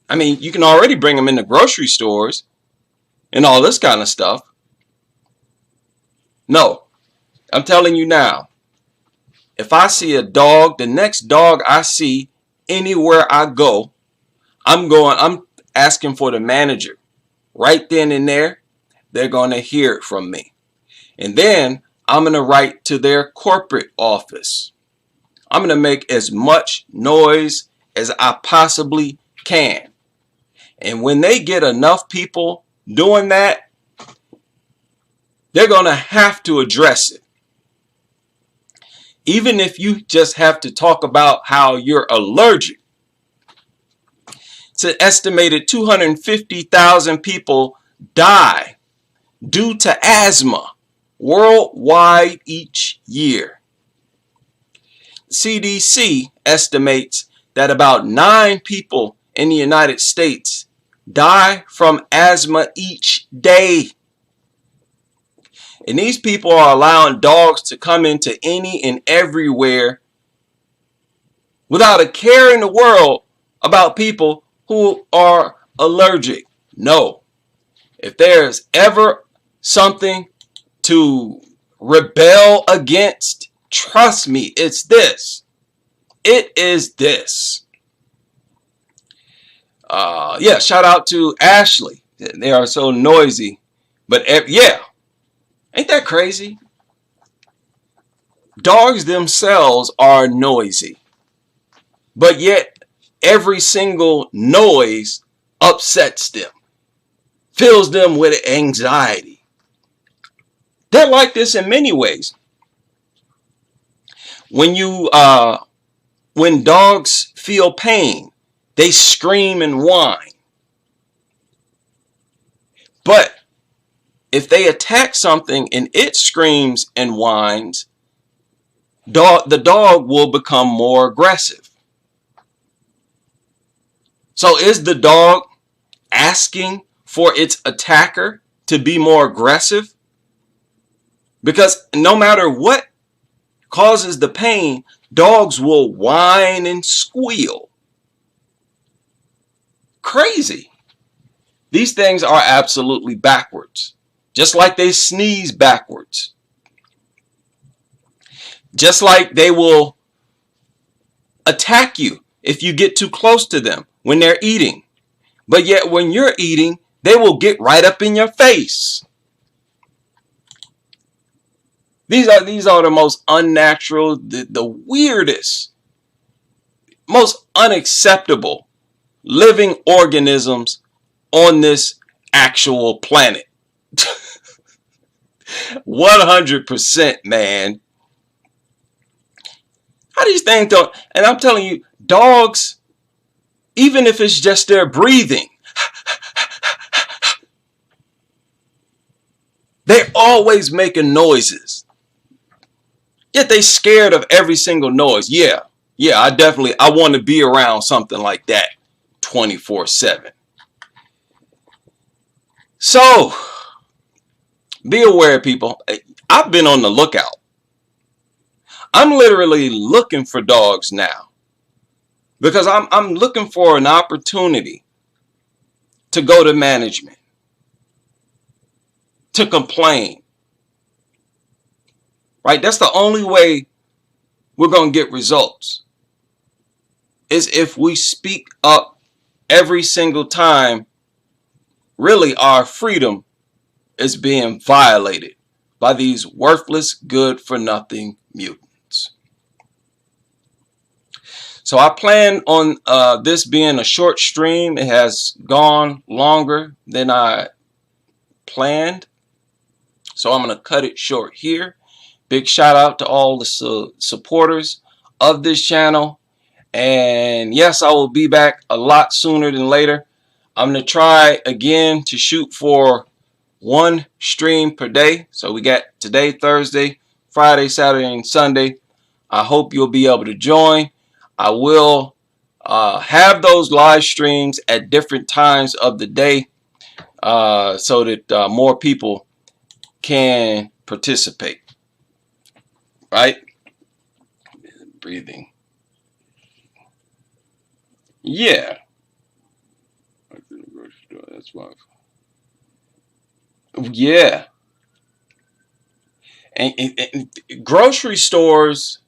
I mean, you can already bring them in the grocery stores and all this kind of stuff. No, I'm telling you now, if I see a dog, the next dog I see anywhere I go, I'm asking for the manager. Right then and there, they're going to hear it from me. And then I'm going to write to their corporate office. I'm going to make as much noise as I possibly can. And when they get enough people doing that, they're going to have to address it. Even if you just have to talk about how you're allergic. It's an estimated 250,000 people die due to asthma worldwide each year. CDC estimates that about 9 people in the United States die from asthma each day. And these people are allowing dogs to come into any and everywhere without a care in the world about people who are allergic. No. If there's ever something to rebel against, trust me, it's this. It is this. Yeah, shout out to Ashley. They are so noisy. But yeah, ain't that crazy? Dogs themselves are noisy. But yet, every single noise upsets them. Fills them with anxiety. They're like this in many ways. When you when dogs feel pain, they scream and whine. But if they attack something and it screams and whines, the dog will become more aggressive. So is the dog asking for its attacker to be more aggressive? Because no matter what causes the pain, dogs will whine and squeal. Crazy. These things are absolutely backwards. Just like they sneeze backwards. Just like they will attack you if you get too close to them when they're eating. But yet when you're eating, they will get right up in your face. These are the most unnatural, the weirdest, most unacceptable living organisms on this actual planet. 100%, man. How these things don't, and I'm telling you, dogs, even if it's just their breathing, they're always making noises. Yet they scared of every single noise. Yeah, I want to be around something like that 24/7. So, be aware, people. I've been on the lookout. I'm literally looking for dogs now because I'm looking for an opportunity to go to management, to complain. Right? That's the only way we're going to get results, is if we speak up every single time really our freedom is being violated by these worthless, good-for-nothing mutants. So I plan on this being a short stream. It has gone longer than I planned, so I'm going to cut it short here. Big shout out to all the supporters of this channel. And yes, I will be back a lot sooner than later. I'm going to try again to shoot for 1 stream per day. So we got today, Thursday, Friday, Saturday, and Sunday. I hope you'll be able to join. I will have those live streams at different times of the day so that more people can participate. Right? Breathing. Yeah. That's why. Yeah. And grocery stores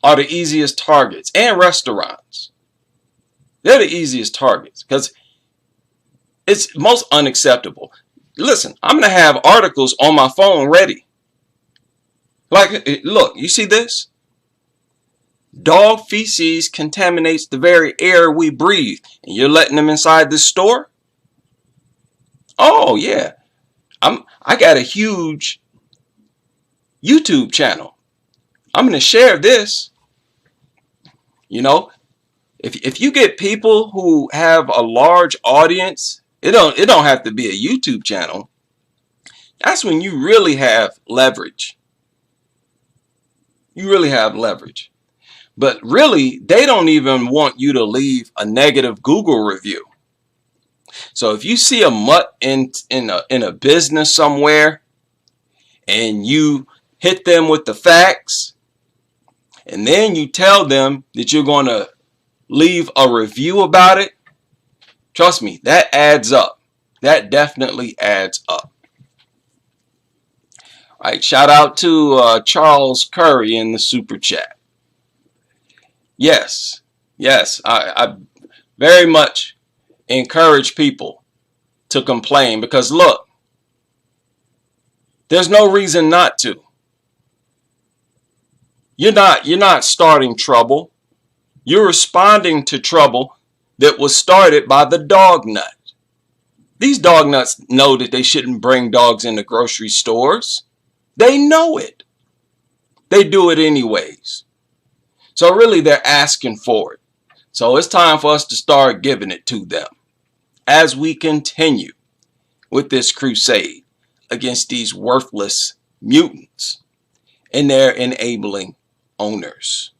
are the easiest targets, and restaurants. They're the easiest targets because it's most unacceptable. Listen, I'm going to have articles on my phone ready. Like, look, you see this? Dog feces contaminates the very air we breathe, and you're letting them inside this store? Oh, yeah. I got a huge YouTube channel. I'm going to share this. You know, if you get people who have a large audience, it don't have to be a YouTube channel. That's when you really have leverage. You really have leverage. But really, they don't even want you to leave a negative Google review. So if you see a mutt in a business somewhere and you hit them with the facts and then you tell them that you're going to leave a review about it, trust me, that adds up. That definitely adds up. All right, shout out to Charles Curry in the super chat. Yes, I very much encourage people to complain because look, there's no reason not to. You're not starting trouble. You're responding to trouble that was started by the dog nut. These dog nuts know that they shouldn't bring dogs into grocery stores. They know it. They do it anyways. So really, they're asking for it. So it's time for us to start giving it to them as we continue with this crusade against these worthless mutants and their enabling owners.